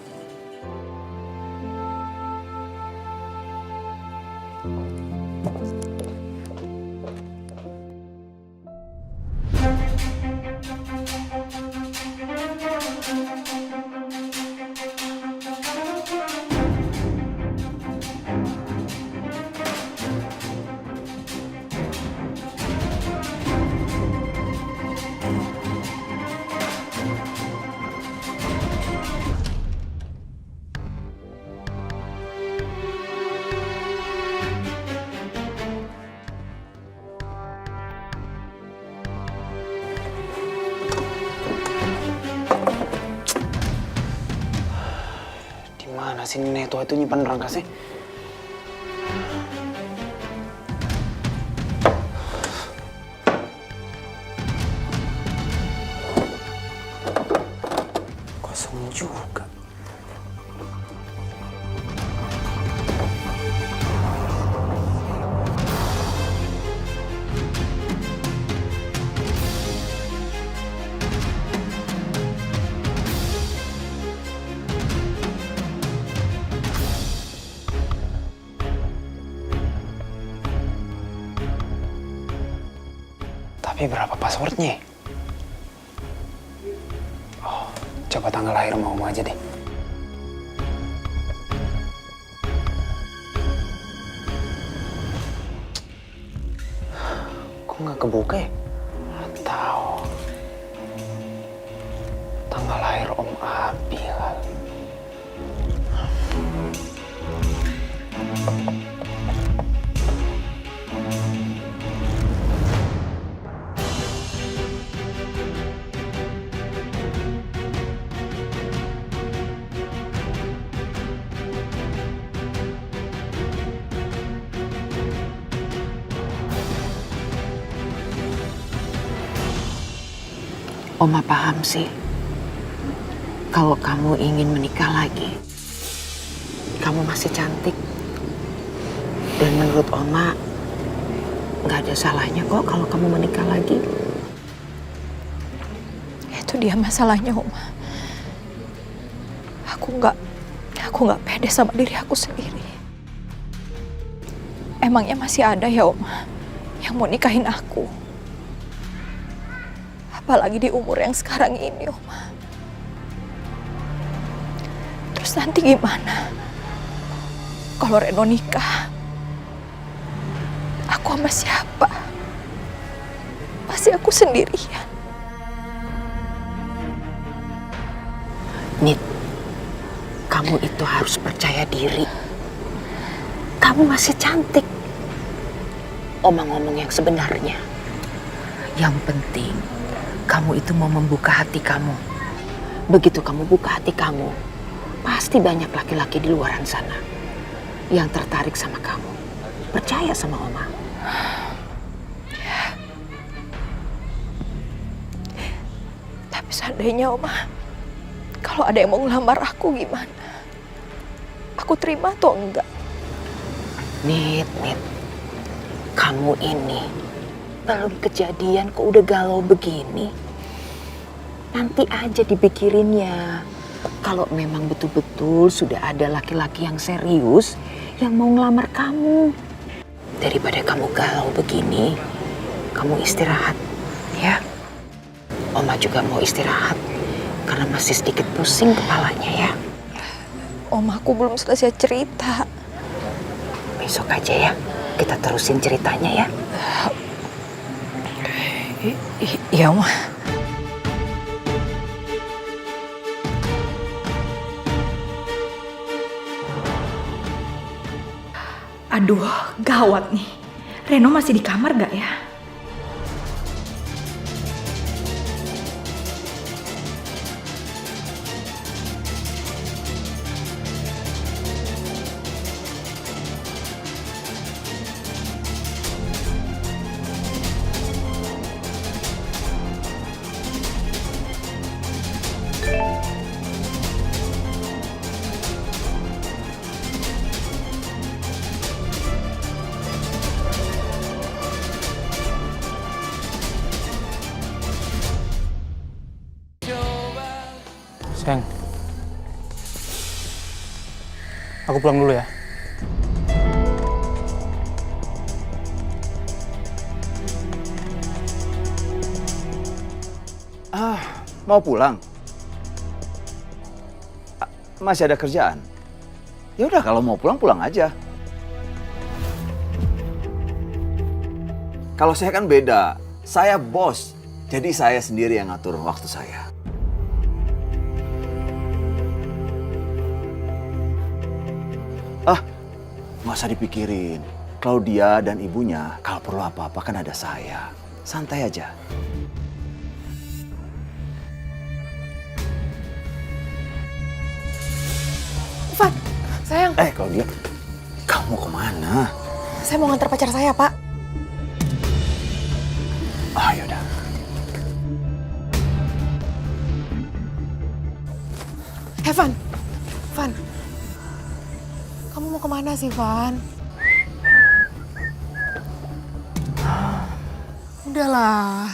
S6: Mana sih Neto itu nyimpan rangkasnya? Kosong juga. Tapi berapa passwordnya? Oh, coba tanggal lahir mau aja deh. Kok nggak kebuka ya? Atau tanggal lahir Om Abi kali.
S7: Oma paham sih, kalau kamu ingin menikah lagi, kamu masih cantik. Dan menurut Oma, nggak ada salahnya kok kalau kamu menikah lagi.
S17: Itu dia masalahnya, Oma. Aku nggak pede sama diri aku sendiri. Emangnya masih ada ya, Oma, yang mau nikahin aku? Apalagi di umur yang sekarang ini, Oma. Terus nanti gimana? Kalau Reno nikah, aku sama siapa? Pasti aku sendirian.
S7: Nit, kamu itu harus percaya diri. Kamu masih cantik. Oma ngomong yang sebenarnya. Yang penting, kamu itu mau membuka hati kamu. Begitu kamu buka hati kamu, pasti banyak laki-laki di luaran sana yang tertarik sama kamu. Percaya sama Oma.
S17: Tapi seandainya, Oma, kalau ada yang mau ngelamar aku gimana? Aku terima atau enggak?
S7: Nit, kamu ini belum kejadian kok udah galau begini. Nanti aja dipikirinnya. Kalau memang betul-betul sudah ada laki-laki yang serius yang mau ngelamar kamu. Daripada kamu galau begini, kamu istirahat, ya. Oma juga mau istirahat karena masih sedikit pusing kepalanya, ya.
S17: Oma, aku belum selesai cerita.
S7: Besok aja ya, kita terusin ceritanya ya.
S17: Iya, Oma.
S19: Aduh, gawat nih. Reno masih di kamar gak ya?
S5: Sayang, aku pulang dulu ya.
S14: Mau pulang? Masih ada kerjaan? Ya udah, kalau mau pulang, pulang aja. Kalau saya kan beda, saya bos. Jadi saya sendiri yang ngatur waktu saya. Nggak usah dipikirin. Claudia dan ibunya, kalau perlu apa-apa kan ada saya. Santai aja.
S18: Van, sayang.
S14: Claudia, kamu kemana?
S18: Saya mau ngantar pacar saya, Pak.
S14: Yaudah.
S18: Van. Kamu mau kemana sih, Van? Udahlah.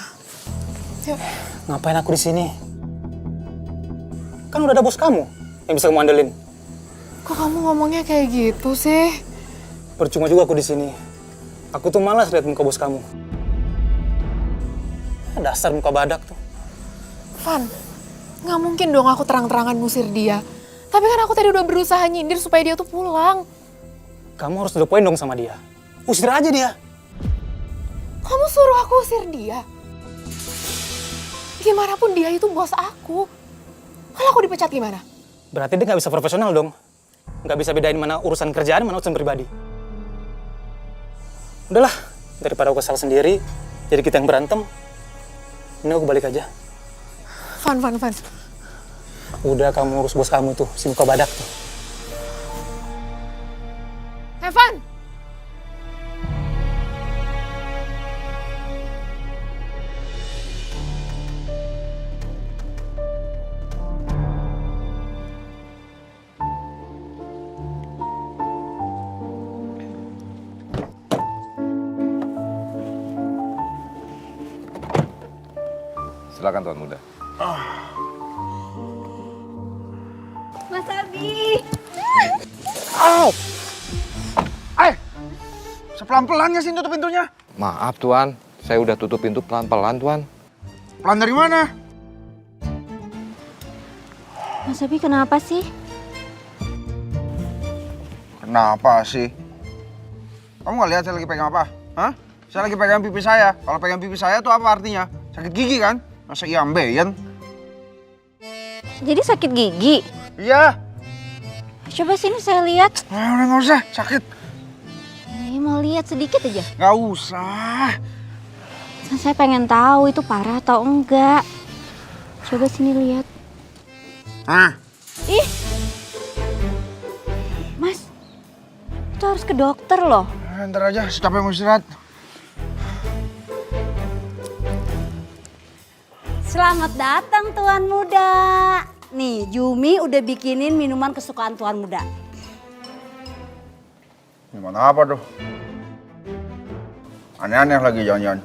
S18: Yuk.
S5: Ngapain aku di sini? Kan udah ada bos kamu yang bisa kamu andelin.
S18: Kok kamu ngomongnya kayak gitu sih?
S5: Percuma juga aku di sini. Aku tuh malas lihat muka bos kamu. Dasar muka badak tuh.
S18: Van, nggak mungkin dong aku terang-terangan ngusir dia. Tapi kan aku tadi udah berusaha nyindir supaya dia tuh pulang.
S5: Kamu harus to the point dong sama dia. Usir aja dia.
S18: Kamu suruh aku usir dia? Gimana pun dia itu bos aku. Kalau aku dipecat gimana?
S5: Berarti dia nggak bisa profesional dong. nggak bisa bedain mana urusan kerjaan, mana urusan pribadi. Udahlah, daripada aku kesal sendiri, jadi kita yang berantem. Ini aku balik aja.
S18: Van.
S5: Udah kamu urus bos kamu tuh, si muka badak tuh.
S18: Evan!
S20: Silakan Tuan Muda.
S12: Mas Abi.
S3: Sepelan-pelannya sih tutup pintunya.
S20: Maaf Tuan, saya udah tutup pintu pelan-pelan Tuan.
S3: Pelan dari mana?
S2: Mas Abi kenapa sih?
S3: Kenapa sih? Kamu nggak lihat saya lagi pegang apa? Hah? Saya lagi pegang pipi saya. Kalau pegang pipi saya tuh apa artinya? Sakit gigi kan? Masa iya ambeien?
S2: Jadi sakit gigi?
S3: Iya.
S2: Coba sini saya lihat.
S3: Udah nggak usah, sakit.
S2: Mau lihat sedikit aja.
S3: Nggak usah.
S2: Kan saya pengen tahu itu parah atau enggak. Coba sini lihat. Ih. Mas, itu harus ke dokter loh.
S3: Ntar aja, capek mau istirahat.
S12: Selamat datang Tuan Muda. Nih, Jumi udah bikinin minuman kesukaan Tuan Muda.
S3: Gimana apa tuh? Aneh-aneh lagi jangan-jangan.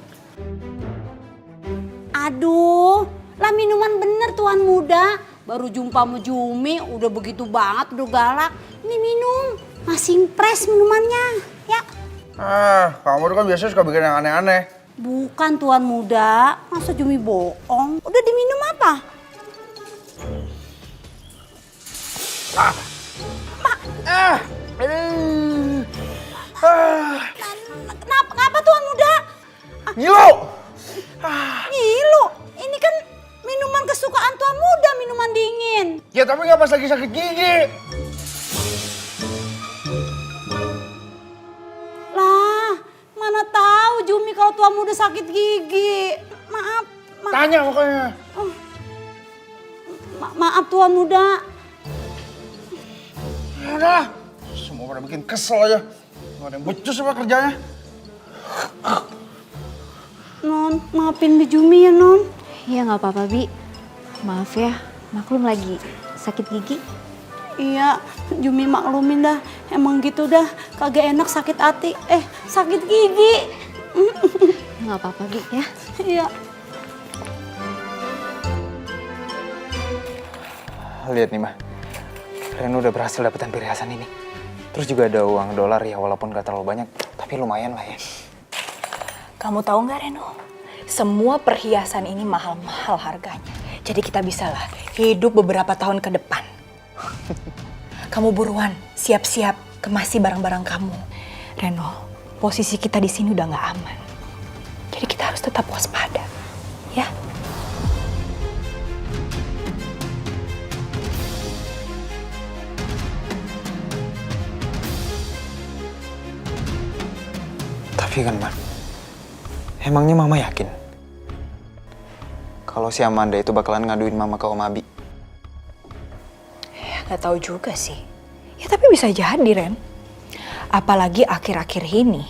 S12: Aduh, lah minuman bener Tuan Muda. Baru jumpa sama Jumi udah begitu banget, udah galak. Ini minum, masih impres minumannya, ya.
S3: Kamu tuh kan biasanya suka bikin yang aneh-aneh.
S12: Bukan Tuan Muda, masa Jumi bohong? Udah diminum apa? Kenapa Tuan Muda?
S3: Ngilu!
S12: Ngilu? Ini kan minuman kesukaan Tuan Muda, minuman dingin.
S3: Ya tapi nggak pas lagi sakit gigi.
S12: Lah, mana tahu Jumi kalau Tuan Muda sakit gigi. Maaf.
S3: Tanya pokoknya.
S12: Maaf Tuan Muda.
S3: Udah, semua pada bikin kesel aja. Nggak ada yang becus apa kerjanya.
S12: Non, maafin Bi Jumi ya Non.
S2: Iya nggak apa-apa Bi. Maaf ya, maklum lagi sakit gigi.
S12: Iya, Jumi maklumin dah. Emang gitu dah, kagak enak sakit hati. Sakit gigi.
S2: Nggak apa-apa Bi ya.
S12: Iya.
S6: Lihat nih mah, Reno udah berhasil dapetin perhiasan ini. Terus juga ada uang dolar ya, walaupun gak terlalu banyak, tapi lumayan lah ya.
S17: Kamu tahu nggak Reno? Semua perhiasan ini mahal-mahal harganya. Jadi kita bisa lah hidup beberapa tahun ke depan. Kamu buruan, siap-siap kemasi barang-barang kamu. Reno, posisi kita di sini udah nggak aman. Jadi kita harus tetap waspada, ya.
S6: Tapi kan Ma, emangnya Mama yakin kalau si Amanda itu bakalan ngaduin Mama ke Om Abi?
S17: Ya nggak tahu juga sih. Ya tapi bisa jadi Ren. Apalagi akhir-akhir ini,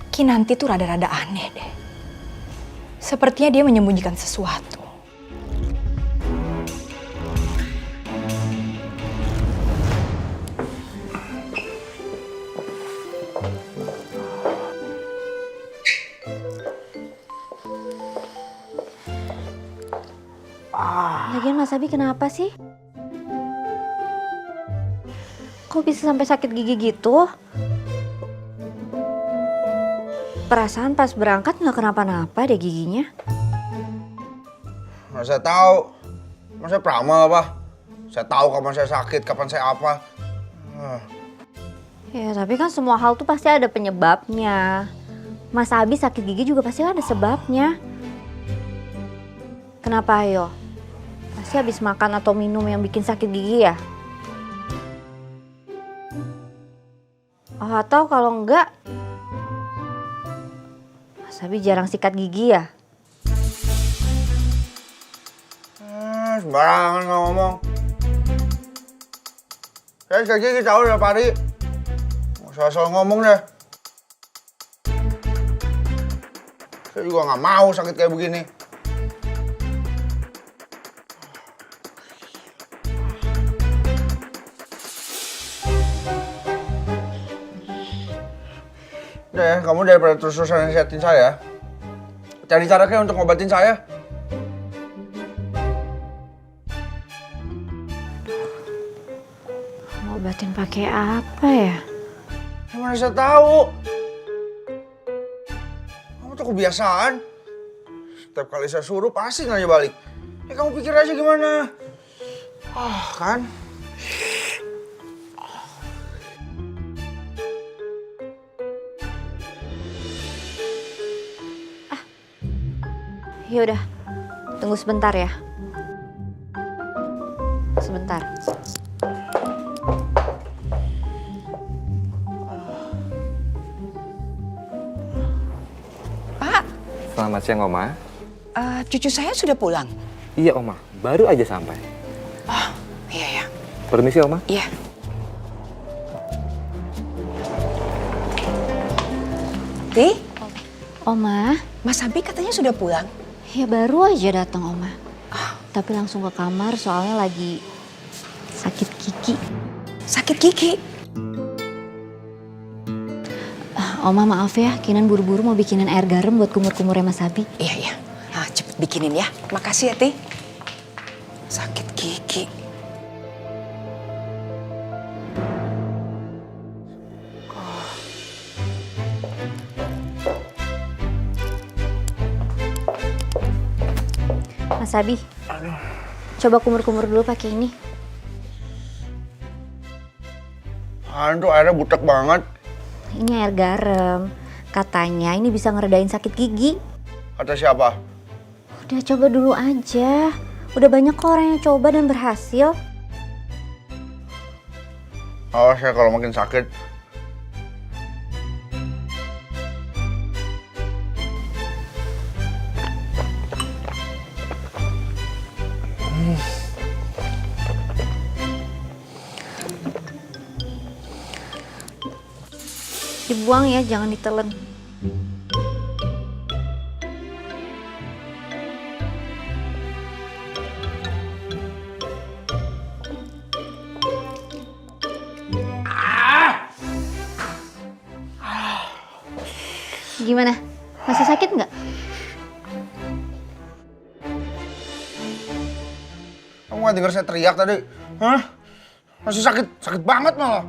S17: Kinanti tuh rada-rada aneh deh. Sepertinya dia menyembunyikan sesuatu.
S2: Lagian Mas Abi kenapa sih? Kok bisa sampai sakit gigi gitu? Perasaan pas berangkat nggak kenapa-napa deh giginya.
S3: Saya tahu. Masa peramal apa? Saya tahu kapan saya sakit, kapan saya apa.
S2: Ya tapi kan semua hal tuh pasti ada penyebabnya. Mas Abi sakit gigi juga pasti ada sebabnya. Kenapa ayo? Pasti habis makan atau minum yang bikin sakit gigi ya? Atau kalau enggak, Mas Abi jarang sikat gigi ya?
S3: Sembarangan nggak ngomong. Saya sikat gigi tahu udah pari. Nggak usah ngomong deh. Saya juga nggak mau sakit kayak begini. Udah ya, kamu daripada terus-terusan nasihatin saya, cari cara kayak untuk ngobatin saya.
S2: Ngobatin pakai apa ya?
S3: Gimana saya tahu? Kamu tuh kebiasaan. Setiap kali saya suruh pasti nanya balik. Ya kamu pikir aja gimana? Kan?
S2: Yaudah, tunggu sebentar ya. Sebentar.
S7: Pak,
S20: Selamat siang, Oma.
S7: cucu saya sudah pulang.
S20: Iya, Oma. Baru aja sampai.
S7: Oh, iya ya.
S20: Permisi, Oma.
S7: Iya. Ti?
S2: Oma?
S7: Mas Abi katanya sudah pulang.
S2: Ya baru aja datang Oma. Tapi langsung ke kamar soalnya lagi sakit gigi.
S7: Sakit gigi?
S2: Oma maaf ya, Kinan buru-buru mau bikinin air garam buat kumur-kumurnya Mas Abi.
S7: Iya, iya. Nah, cepet bikinin ya. Makasih ya, Ti. Sakit gigi.
S2: Mas Abi, coba kumur-kumur dulu pakai ini.
S3: Tuh airnya butek banget.
S2: Ini air garam. Katanya ini bisa ngeredain sakit gigi.
S3: Kata siapa?
S2: Udah coba dulu aja. Udah banyak kok orang yang coba dan berhasil.
S3: Awas ya kalau makin sakit.
S2: Dibuang ya, jangan ditelen. Gimana? Masih sakit nggak?
S3: Kamu nggak dengar saya teriak tadi? Hah? Masih sakit? Sakit banget malah.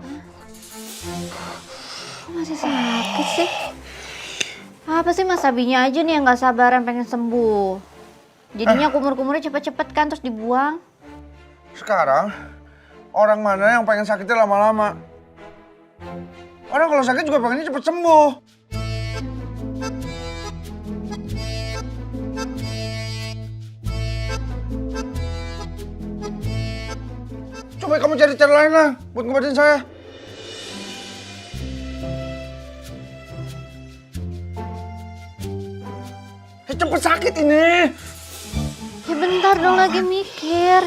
S2: Masih sakit sih? Apa sih Mas Abinya aja nih yang nggak sabaran pengen sembuh. Jadinya kumur-kumurnya cepet-cepet kan terus dibuang.
S3: Sekarang, orang mana yang pengen sakitnya lama-lama? Orang kalau sakit juga pengennya cepet sembuh. Coba kamu cari cara lain lah buat ngobatin saya. Cepet sakit ini.
S2: Ya bentar dong lagi mikir.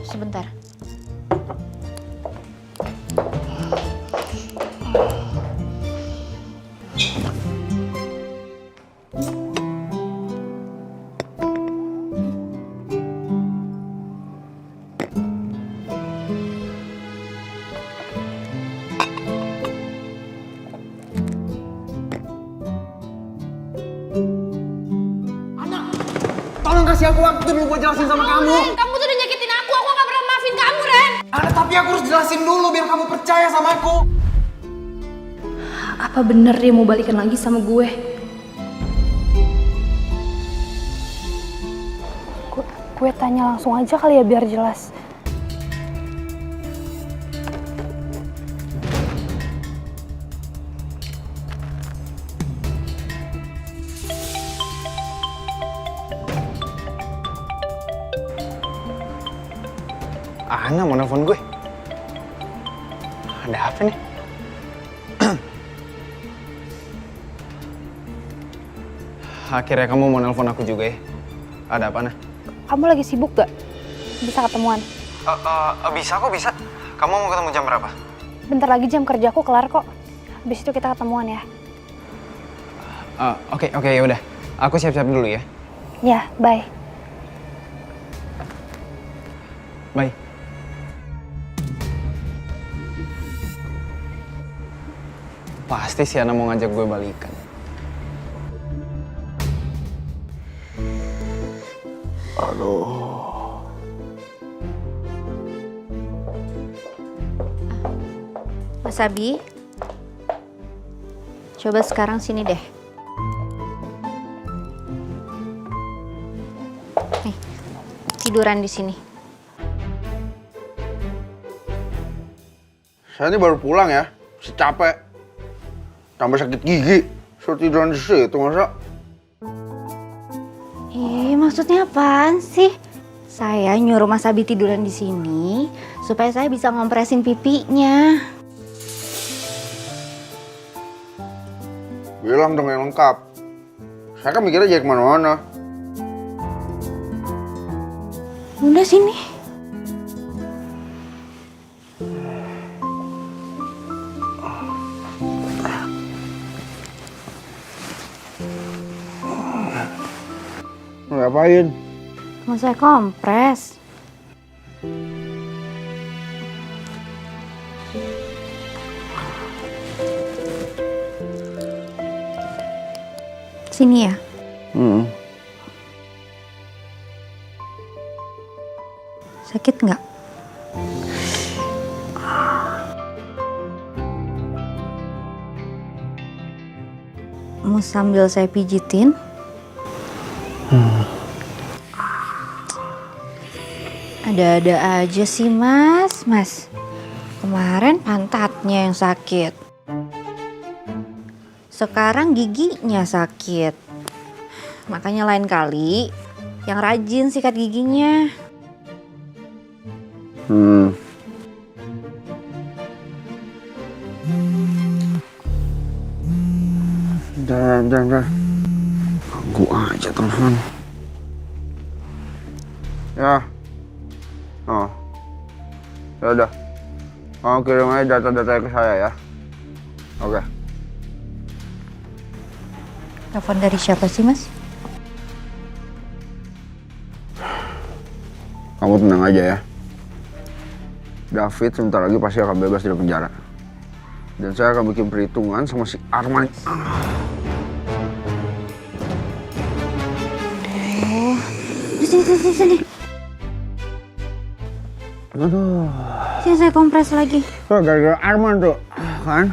S2: Sebentar.
S6: Tolong kasih aku waktu dulu buat jelasin sama kamu.
S13: Kamu tuh udah nyakitin aku gak pernah maafin kamu, Ren.
S6: Ada, tapi aku harus jelasin dulu biar kamu percaya sama aku.
S9: Apa bener dia mau balikan lagi sama gue? Gue tanya langsung aja kali ya biar jelas.
S6: Ana mau nelfon gue. Ada apa nih? Akhirnya kamu mau nelfon aku juga ya? Ada apa, Ana?
S9: Kamu lagi sibuk gak? Bisa ketemuan?
S6: Bisa kok, bisa. Kamu mau ketemu jam berapa?
S9: Bentar lagi jam kerjaku kelar kok. Habis itu kita ketemuan ya.
S6: Oke, ya udah. Aku siap-siap dulu ya.
S9: Ya, bye.
S6: Bye. Pasti si Ana mau ngajak gue balikan.
S3: Aduh.
S2: Mas Abi, coba sekarang sini deh. Nih, tiduran di sini.
S3: Saya ini baru pulang ya, masih capek. Tambah sakit gigi, suruh tiduran di situ masa?
S2: Maksudnya apaan sih? Saya nyuruh Mas Abi tiduran di sini supaya saya bisa ngompresin pipinya.
S3: Bilang dong yang lengkap. Saya kan mikirnya jadi kemana-mana.
S2: Udah sini.
S3: Ngapain?
S2: Mau saya kompres. Sini ya. Sakit nggak? Mau sambil saya pijitin? Ada-ada aja sih Mas. Kemarin pantatnya yang sakit. Sekarang giginya sakit. Makanya lain kali yang rajin sikat giginya.
S3: Jangan. Ganggu aja telepon. Ya. Ya udah. Kamu kirim aja data-data ke saya ya. Oke.
S2: Telepon dari siapa sih Mas?
S3: Kamu tenang aja ya. David sebentar lagi pasti akan bebas dari penjara. Dan saya akan bikin perhitungan sama si Arman.
S2: Sini.
S3: Aduh.
S2: Sini saya kompres lagi.
S3: Tuh gara-gara Arman tuh, kan?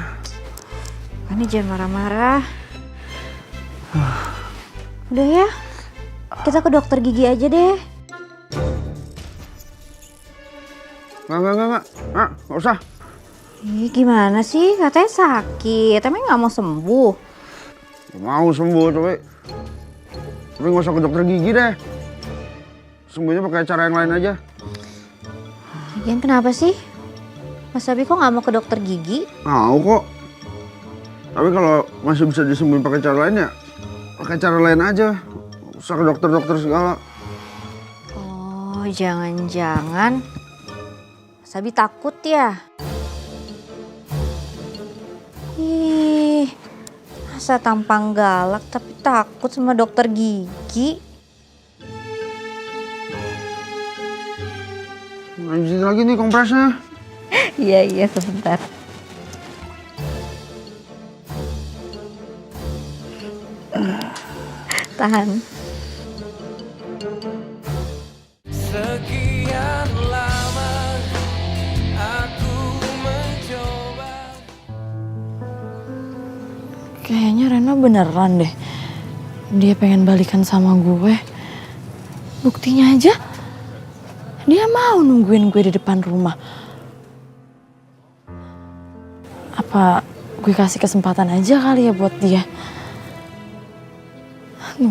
S2: Ini jangan marah-marah. Udah ya, kita ke dokter gigi aja deh.
S3: Nggak, nggak usah.
S2: Gimana sih? Katanya sakit, emang nggak mau sembuh?
S3: Mau sembuh, tapi nggak usah ke dokter gigi deh. Sembuhnya pakai cara yang lain aja.
S2: Lagian kenapa sih? Mas Abi kok nggak mau ke dokter gigi?
S3: Mau kok. Tapi kalau masih bisa disembuhin pakai cara lain ya, pakai cara lain aja. Nggak usah ke dokter-dokter segala.
S2: Oh, jangan-jangan Mas Abi takut ya? Ih, masa tampang galak tapi takut sama dokter gigi?
S3: Lanjutin lagi nih kompresnya.
S2: Iya, sebentar. Tahan.
S21: Sekian lama aku mencoba.
S17: Kayaknya Reno beneran deh. Dia pengen balikan sama gue. Buktinya aja, dia mau nungguin gue di depan rumah. Apa gue kasih kesempatan aja kali ya buat dia? Aduh,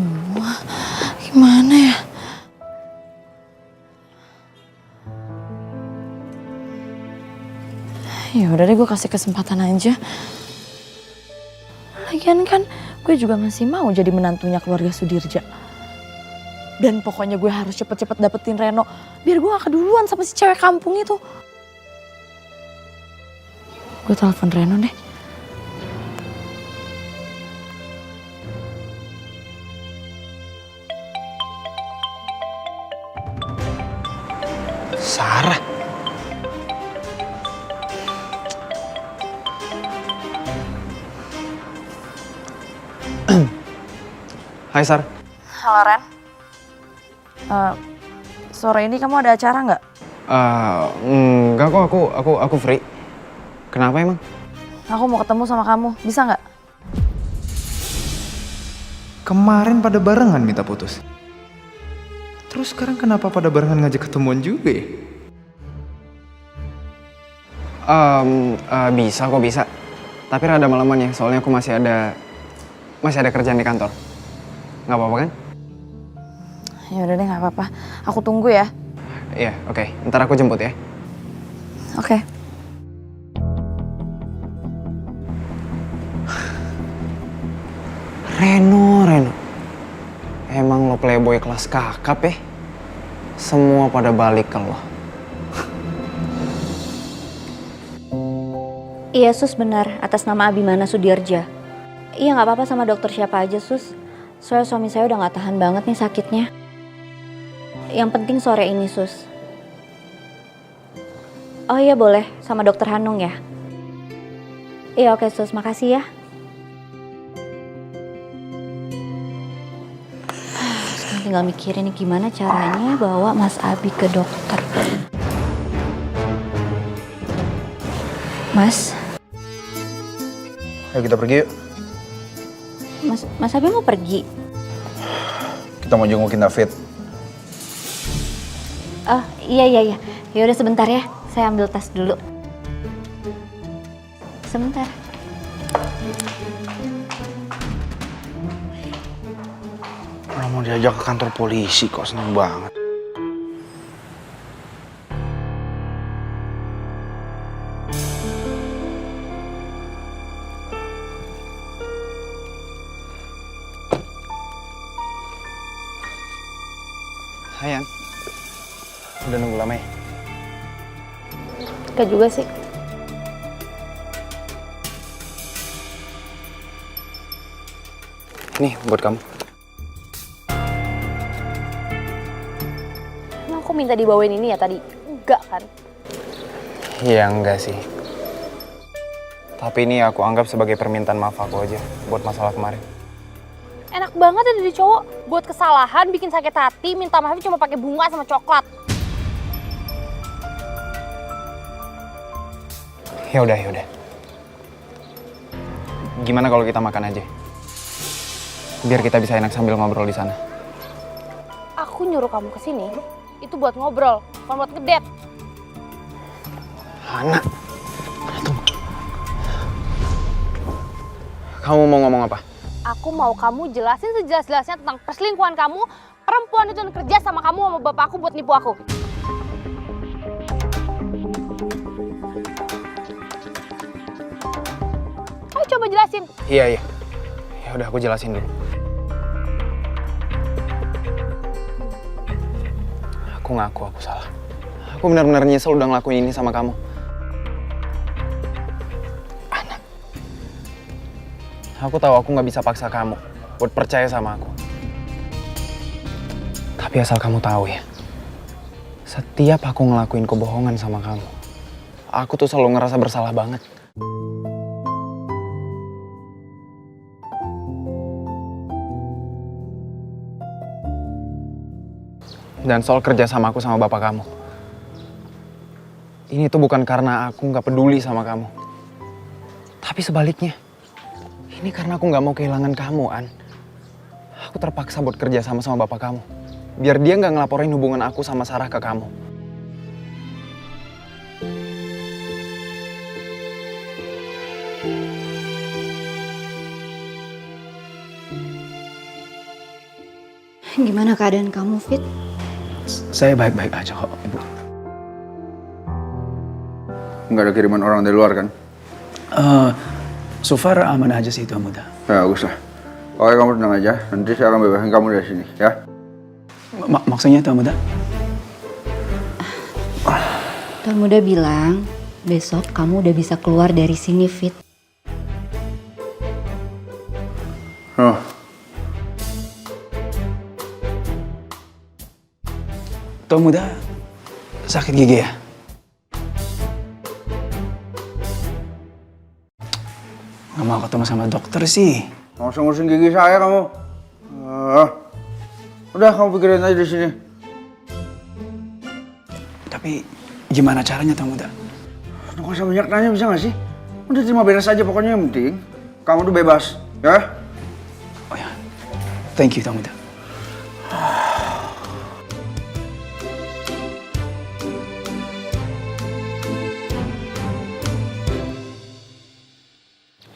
S17: gimana ya?
S11: Ya udah deh, gue kasih kesempatan aja. Lagian kan gue juga masih mau jadi menantunya keluarga Sudirja. Dan pokoknya gue harus cepet-cepet dapetin Reno biar gue gak keduluan sama si cewek kampung itu. Gue telepon Reno deh.
S6: Sarah. Hai Sar.
S11: Halo Ren. Sore ini kamu ada acara nggak?
S6: Enggak kok, aku free. Kenapa emang?
S11: Aku mau ketemu sama kamu, bisa nggak?
S6: Kemarin pada barengan minta putus. Terus sekarang kenapa pada barengan ngajak ketemuan juga ya? Bisa kok, bisa. Tapi rada malaman ya, soalnya aku masih ada kerjaan di kantor. Nggak apa-apa kan?
S11: Ya udah deh, nggak apa-apa. Aku tunggu ya.
S6: Iya, oke. Ntar aku jemput ya.
S11: Oke.
S6: Reno. Emang lo playboy kelas kakap ya? Semua pada balik ke lo.
S2: Iya Sus, benar. Atas nama Abimana Sudirja. Iya nggak apa-apa sama dokter siapa aja Sus. Soalnya suami saya udah nggak tahan banget nih sakitnya. Yang penting sore ini Sus. Oh iya boleh, sama dokter Hanung ya? Iya oke Sus, makasih ya. Sekarang tinggal mikirin nih gimana caranya bawa Mas Abi ke dokter. Mas.
S3: Ayo kita pergi yuk.
S2: Mas Abi mau pergi?
S3: Kita mau jengukin David.
S2: Oh iya. Ya udah sebentar ya, saya ambil tas dulu. Sebentar.
S3: Orang mau diajak ke kantor polisi kok, seneng banget.
S6: Hayan. Udah nunggu lama ya?
S11: Enggak juga sih.
S6: Nih, buat kamu.
S9: Emang aku minta dibawain ini ya tadi? Enggak kan?
S6: Iya, enggak sih. Tapi ini aku anggap sebagai permintaan maaf aku aja buat masalah kemarin.
S9: Enak banget ya dari cowok buat kesalahan bikin sakit hati minta maaf cuma pakai bunga sama coklat.
S6: Ya udah. Gimana kalau kita makan aja? Biar kita bisa enak sambil ngobrol di sana.
S9: Aku nyuruh kamu kesini itu buat ngobrol, bukan buat ngedate.
S6: Hana, tunggu. Kamu mau ngomong apa?
S9: Aku mau kamu jelasin sejelas-jelasnya tentang perselingkuhan kamu, perempuan itu yang kerja sama kamu sama bapak aku buat nipu aku. Ayo coba jelasin.
S6: Iya. Ya udah aku jelasin dulu. Aku ngaku aku salah. Aku benar-benar nyesel udah ngelakuin ini sama kamu. Aku tahu aku nggak bisa paksa kamu buat percaya sama aku. Tapi asal kamu tahu ya, setiap aku ngelakuin kebohongan sama kamu, aku tuh selalu ngerasa bersalah banget. Dan soal kerja sama aku sama bapak kamu, ini tuh bukan karena aku nggak peduli sama kamu, tapi sebaliknya. Ini karena aku nggak mau kehilangan kamu, An. Aku terpaksa buat kerja sama bapak kamu. Biar dia nggak ngelaporin hubungan aku sama Sarah ke kamu.
S2: Gimana keadaan kamu, Fit?
S6: Saya baik-baik aja kok, Ibu.
S3: Nggak ada kiriman orang dari luar kan?
S8: So far aman aja sih Tuan Muda.
S3: Ya bagus lah. Oke, kamu tenang aja. Nanti saya akan bebasin kamu dari sini, ya.
S8: Maksudnya Tuan Muda?
S2: Tuan Muda bilang besok kamu udah bisa keluar dari sini, Fit.
S3: Oh.
S8: Tuan Muda sakit gigi ya? Nggak mau ketemu sama dokter sih.
S3: Nggak usah ngurusin gigi saya kamu. Udah, kamu pikirin aja di sini.
S8: Tapi gimana caranya Tuan Muda?
S3: Nggak usah banyak nanya, bisa nggak sih? Udah terima beres aja, pokoknya yang penting kamu tuh bebas, ya?
S8: Thank you Tuan Muda.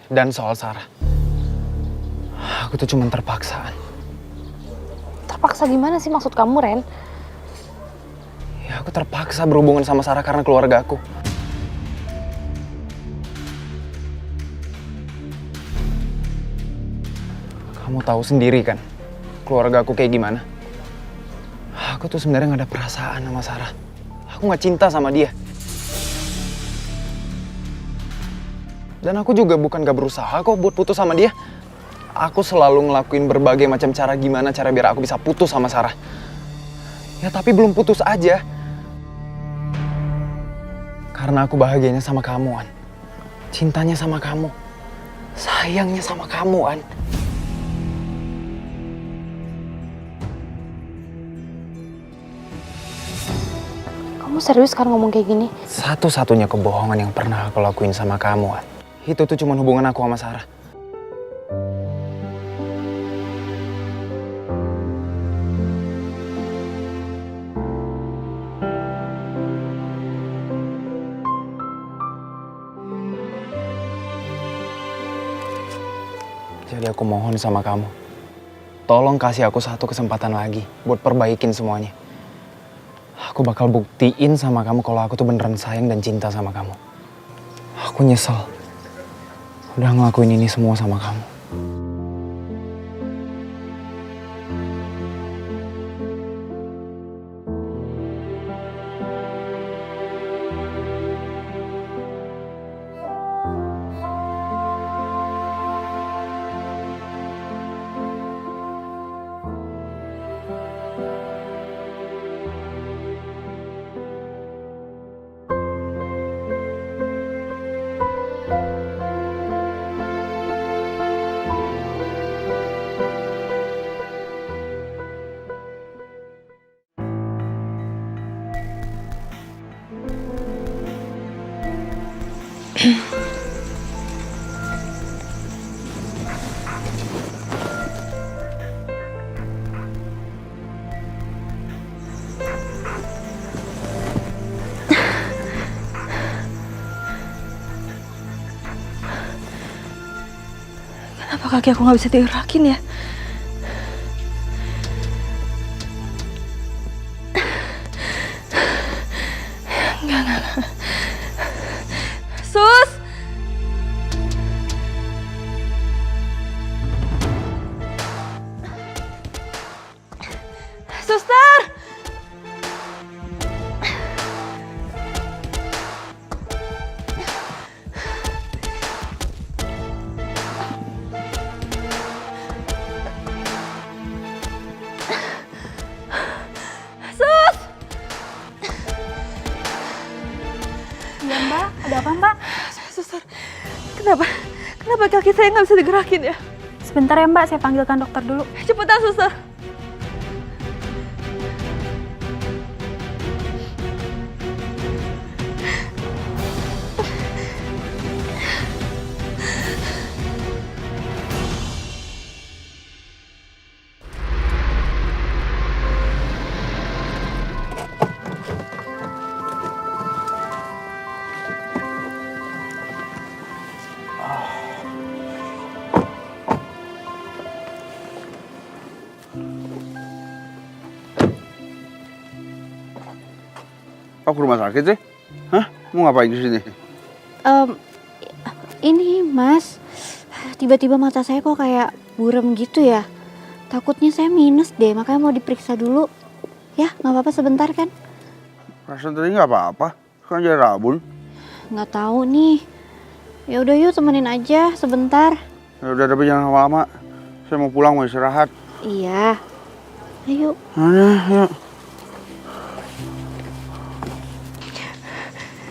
S6: Dan soal Sarah, aku tuh cuma terpaksaan.
S18: Terpaksa gimana sih maksud kamu, Ren?
S6: Ya aku terpaksa berhubungan sama Sarah karena keluarga aku. Kamu tahu sendiri kan, keluarga aku kayak gimana? Aku tuh sebenarnya gak ada perasaan sama Sarah. Aku gak cinta sama dia. Dan aku juga bukan gak berusaha kok buat putus sama dia. Aku selalu ngelakuin berbagai macam cara gimana cara biar aku bisa putus sama Sarah. Ya tapi belum putus aja. Karena aku bahagianya sama kamu, An. Cintanya sama kamu. Sayangnya sama kamu, An.
S18: Kamu serius kan ngomong kayak gini?
S6: Satu-satunya kebohongan yang pernah aku lakuin sama kamu, An. Itu tuh cuma hubungan aku sama Sarah. Jadi aku mohon sama kamu, tolong kasih aku satu kesempatan lagi buat perbaikin semuanya. Aku bakal buktiin sama kamu kalau aku tuh beneran sayang dan cinta sama kamu. Aku nyesel udah ngelakuin ini semua sama kamu.
S11: Kenapa kaki aku nggak bisa digerakin ya? Enggak. Sus! Suster! Sus!
S9: Iya Mbak, ada apa Mbak?
S11: Suster, kenapa kaki saya nggak bisa digerakin ya?
S9: Sebentar ya Mbak, saya panggilkan dokter dulu.
S11: Cepetan suster.
S3: Kau ke rumah sakit sih? Hah? Mau ngapain di sini?
S2: Ini Mas, tiba-tiba mata saya kok kayak buram gitu ya. Takutnya saya minus deh, makanya mau diperiksa dulu. Ya, nggak apa-apa sebentar kan?
S3: Perasaan tadi nggak apa-apa, kan jadi rabun.
S2: Nggak tahu nih. Ya udah yuk temenin aja sebentar.
S3: Ya udah tapi jangan lama-lama. Saya mau pulang, mau istirahat.
S2: Iya. Ayo.
S3: Ayo.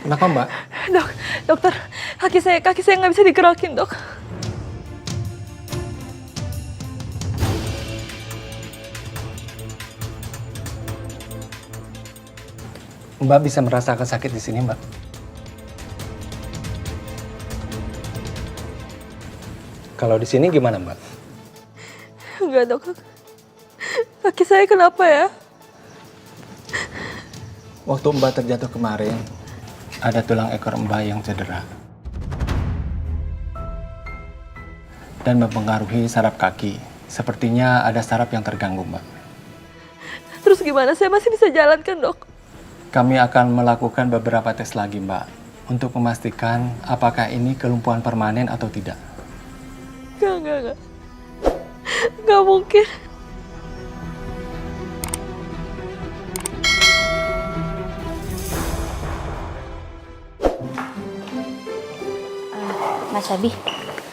S1: Kenapa Mbak?
S11: Dok, dokter, kaki saya nggak bisa digerakin, dok.
S1: Mbak bisa merasakan sakit di sini, Mbak? Kalau di sini gimana, Mbak?
S11: Enggak, dok. Kaki saya kenapa ya?
S1: Waktu Mbak terjatuh kemarin, ada tulang ekor Mbak yang cedera. Dan mempengaruhi saraf kaki. Sepertinya ada saraf yang terganggu, Mbak.
S11: Terus gimana? Saya masih bisa jalan kan, dok?
S1: Kami akan melakukan beberapa tes lagi, Mbak. Untuk memastikan apakah ini kelumpuhan permanen atau tidak.
S11: Enggak. Enggak mungkin.
S2: Mas Abi,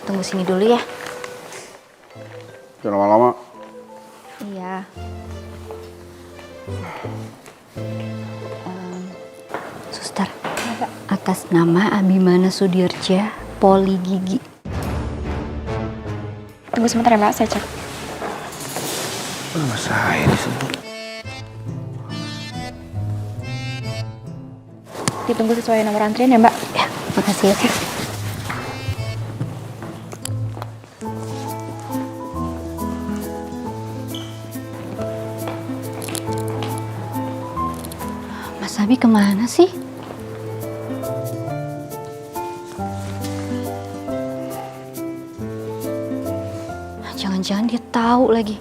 S2: tunggu sini dulu ya.
S3: Jangan lama-lama.
S2: Iya. Suster, atas nama Abimana Sudirja, Poli Gigi.
S17: Tunggu sebentar ya Mbak, saya cek.
S3: Nama saya disebut.
S17: Ditunggu sesuai nomor antrian ya Mbak.
S2: Ya, makasih ya, Kak. Mas Abi kemana sih? Jangan-jangan dia tahu lagi.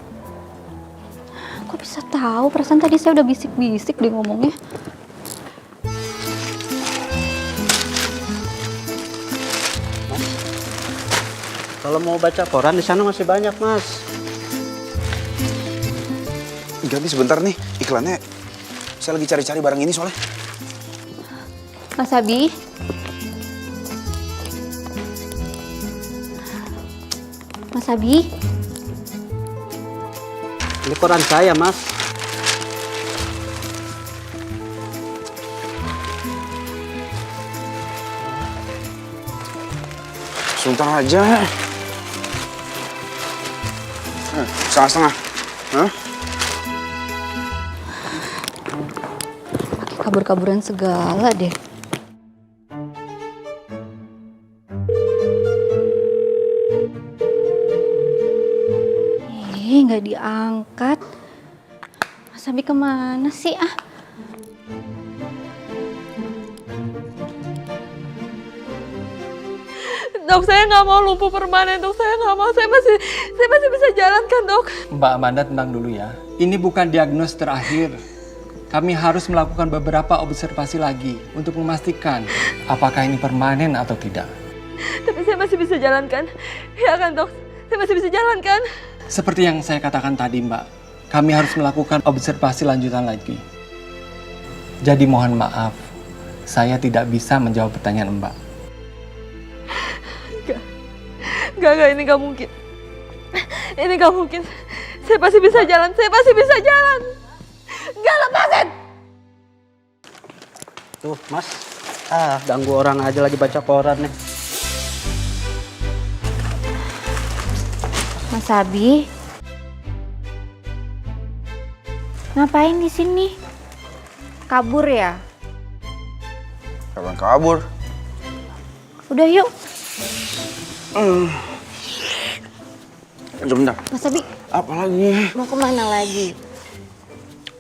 S2: Kok bisa tahu? Perasaan tadi saya udah bisik-bisik deh ngomongnya.
S10: Kalau mau baca koran di sana masih banyak, Mas.
S6: Ganti sebentar nih iklannya. Saya lagi cari-cari barang ini soalnya.
S2: Mas Abi. Mas Abi.
S10: Ini koran saya, Mas.
S3: Sebentar aja. Setengah-setengah. Hah?
S2: Pakai kabur-kaburan segala deh. Nggak diangkat. Mas Abi kemana sih ah?
S11: Dok, saya nggak mau lumpuh permanen, dok. Saya nggak mau. Saya masih bisa jalan kan, dok?
S1: Mbak Amanda, tenang dulu ya. Ini bukan diagnos terakhir. Kami harus melakukan beberapa observasi lagi untuk memastikan apakah ini permanen atau tidak.
S11: Tapi saya masih bisa jalan kan? Ya kan, dok? Saya masih bisa jalan kan?
S1: Seperti yang saya katakan tadi, Mbak, kami harus melakukan observasi lanjutan lagi. Jadi mohon maaf, saya tidak bisa menjawab pertanyaan Mbak.
S11: Enggak, ini nggak mungkin. Ini nggak mungkin. Saya pasti bisa jalan, Enggak, lepasin!
S10: Tuh, Mas. Ganggu orang aja lagi baca koran nih.
S2: Mas Abi. Ngapain di sini? Kabur ya?
S3: Kapan kabur?
S2: Udah yuk.
S3: Sebentar.
S2: Mas Abi.
S3: Apa lagi?
S2: Mau kemana lagi?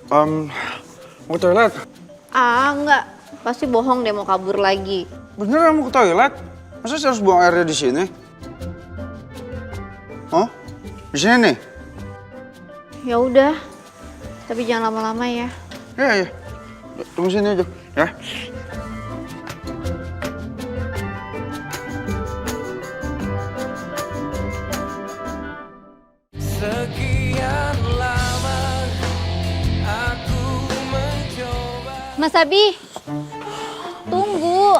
S3: Mau ke toilet.
S2: Enggak. Pasti bohong deh mau kabur lagi.
S3: Beneran mau ke toilet? Masa saya harus buang airnya di sini? Oh? Di sini nih?
S2: Ya udah. Tapi jangan lama-lama ya.
S3: Iya. Tunggu sini aja, ya.
S2: Mas Abi, tunggu.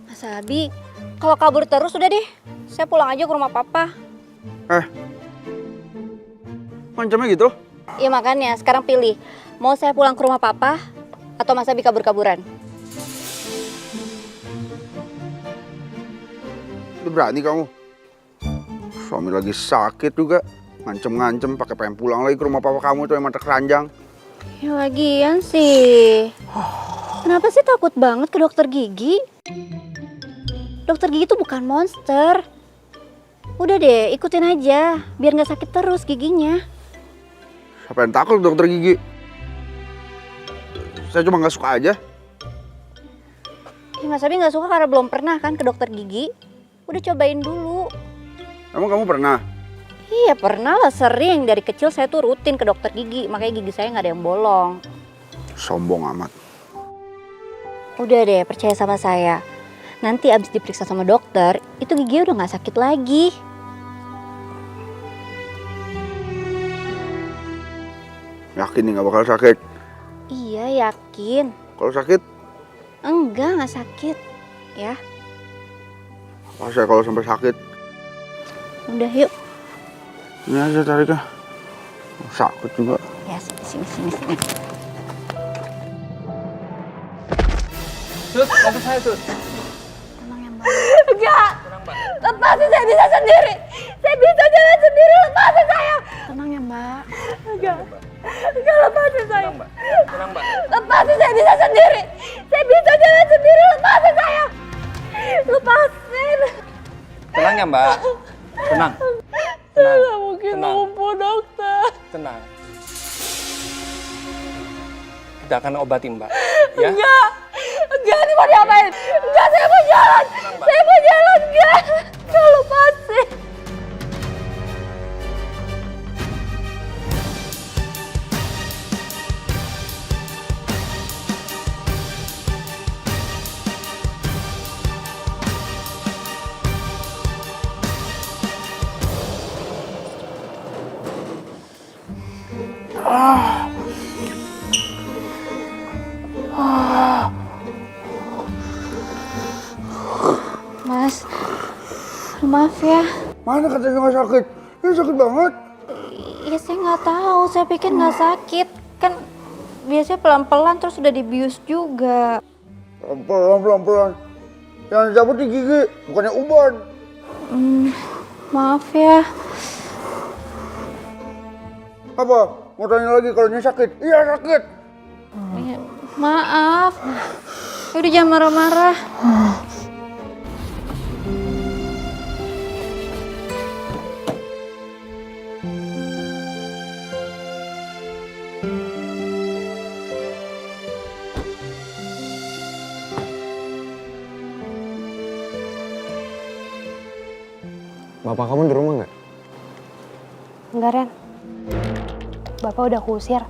S2: Mas Abi, kalau kabur terus udah deh. Saya pulang aja ke rumah papa.
S3: Macamnya gitu?
S2: Iya makanya, sekarang pilih. Mau saya pulang ke rumah papa atau Mas Abi kabur-kaburan?
S3: Udah berani kamu? Suami lagi sakit juga. Ngancem-ngancem pakai pengen pulang lagi ke rumah papa kamu tuh yang mata keranjang.
S2: Ya lagian sih. Kenapa sih takut banget ke dokter gigi? Dokter gigi tuh bukan monster. Udah deh, ikutin aja. Biar nggak sakit terus giginya.
S3: Siapa yang takut dokter gigi? Saya cuma nggak suka aja.
S2: Ya, Mas Abi nggak suka karena belum pernah kan ke dokter gigi. Udah cobain dulu.
S3: Emang kamu pernah?
S2: Iya pernah lah, sering. Dari kecil saya tuh rutin ke dokter gigi. Makanya gigi saya nggak ada yang bolong.
S3: Sombong amat.
S2: Udah deh, percaya sama saya. Nanti abis diperiksa sama dokter, itu gigi udah nggak sakit lagi.
S3: Yakin nih nggak bakal sakit?
S2: Iya yakin.
S3: Kalau sakit?
S2: Enggak, nggak sakit. Ya.
S3: Masa kalau sampai sakit?
S2: Udah yuk.
S3: Ini aja tariknya. Sakit juga.
S2: Ya sini.
S1: Sus, bantu saya Sus.
S13: Enggak. Lepasin, saya bisa sendiri. Saya bisa jalan sendiri, lepasin saya.
S7: Tenang ya, Mbak.
S13: Enggak, lepasin saya.
S1: Tenang, Mbak.
S13: Lepasin, saya bisa sendiri. Saya bisa jalan sendiri, lepasin saya. Lepasin.
S1: Tenang ya Mbak. Tenang.
S13: Saya nggak mungkin lumpuh, dokter.
S1: Tenang. Kita akan obatin Mbak. Ya.
S13: Enggak, ini mau diapain? Enggak, saya mau jalan. Saya mau jalan, enggak. Enggak, lepasin.
S2: Mas, maaf ya.
S3: Mana katanya nggak sakit? Ini sakit banget.
S2: Ya saya nggak tahu, saya pikir nggak sakit. Kan biasanya pelan-pelan terus udah dibius juga.
S3: Pelan-pelan. Yang dicabut di gigi, bukannya uban.
S2: Maaf ya.
S3: Apa? Mau tanya lagi kalau ini sakit? Iya sakit.
S2: Ya, maaf. Udah jangan marah-marah.
S6: Bapak kamu di rumah nggak?
S9: Enggak, Ren. Bapak udah kusir.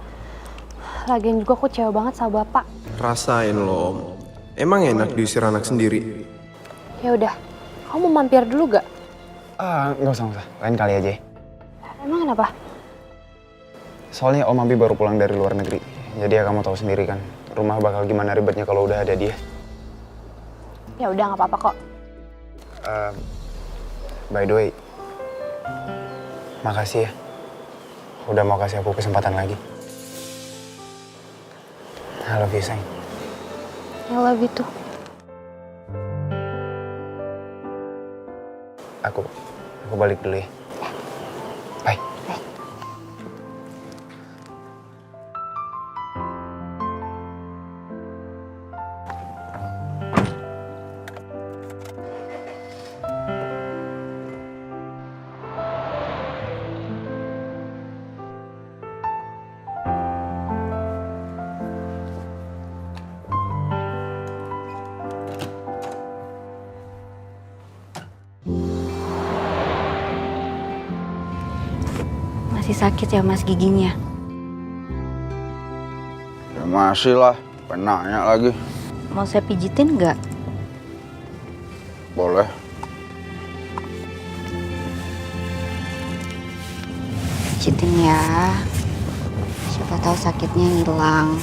S9: Lagian juga aku kecewa banget sama Bapak.
S4: Rasain loh, Om. Emang enak diusir anak sendiri?
S9: Ya udah, kamu mau mampir dulu gak?
S6: Nggak usah. Lain kali aja.
S9: Emang kenapa?
S6: Soalnya Om Abi baru pulang dari luar negeri. Jadi ya kamu tahu sendiri kan, rumah bakal gimana ribetnya kalau udah ada dia.
S9: Ya udah, nggak apa-apa kok.
S6: By the way, makasih ya. Udah mau kasih aku kesempatan lagi. I love you, sayang.
S9: I love you too.
S6: Aku balik dulu ya. Bye.
S2: Masih sakit ya Mas giginya?
S3: Ya masih lah, pengen nanya lagi.
S2: Mau saya pijitin nggak?
S3: Boleh.
S2: Pijitin ya. Siapa Siapa tahu sakitnya hilang.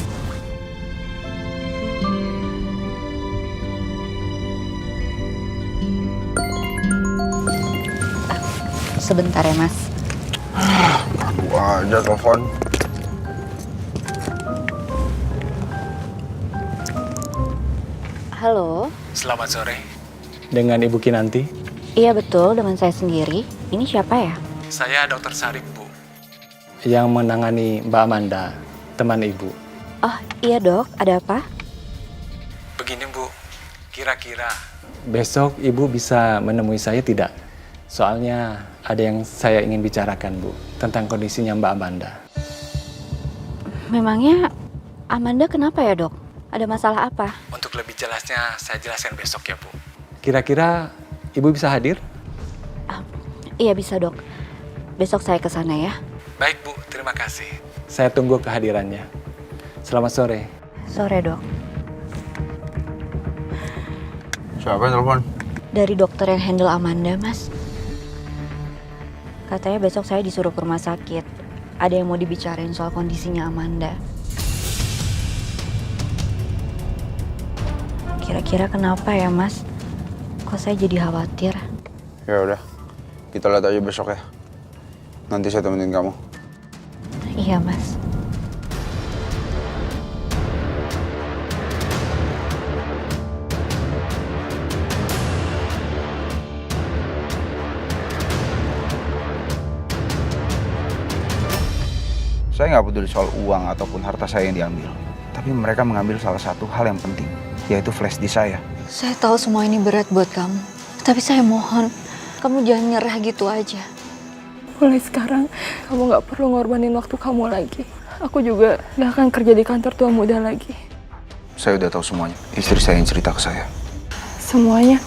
S2: Sebentar ya, Mas.
S3: Ganggu aja telepon.
S2: Halo.
S1: Selamat sore. Dengan Ibu Kinanti?
S2: Iya betul, dengan saya sendiri. Ini siapa ya?
S1: Saya Dr. Sarip, Bu. Yang menangani Mbak Amanda, teman Ibu.
S2: Oh iya dok, ada apa?
S1: Begini, Bu. Kira-kira besok Ibu bisa menemui saya tidak? Soalnya ada yang saya ingin bicarakan, Bu. Tentang kondisinya Mbak Amanda.
S2: Memangnya Amanda kenapa ya dok? Ada masalah apa?
S1: Untuk lebih jelasnya saya jelaskan besok ya, Bu. Kira-kira Ibu bisa hadir?
S2: Iya bisa dok. Besok saya ke sana ya.
S1: Baik, Bu. Terima kasih. Saya tunggu kehadirannya. Selamat sore.
S2: Sore dok.
S3: Siapa yang telepon?
S2: Dari dokter yang handle Amanda, Mas. Katanya besok saya disuruh ke rumah sakit. Ada yang mau dibicarain soal kondisinya Amanda. Kira-kira kenapa ya, Mas? Kok saya jadi khawatir?
S3: Ya udah, kita lihat aja besok ya. Nanti saya temenin kamu.
S2: Iya, Mas.
S3: Saya nggak peduli soal uang ataupun harta saya yang diambil. Tapi mereka mengambil salah satu hal yang penting, yaitu flash disk saya.
S11: Saya tahu semua ini berat buat kamu. Tapi saya mohon, kamu jangan nyerah gitu aja. Mulai sekarang, kamu gak perlu ngorbanin waktu kamu lagi. Aku juga gak akan kerja di kantor tua muda lagi.
S3: Saya udah tahu semuanya. Istri saya yang cerita ke saya.
S11: Semuanya?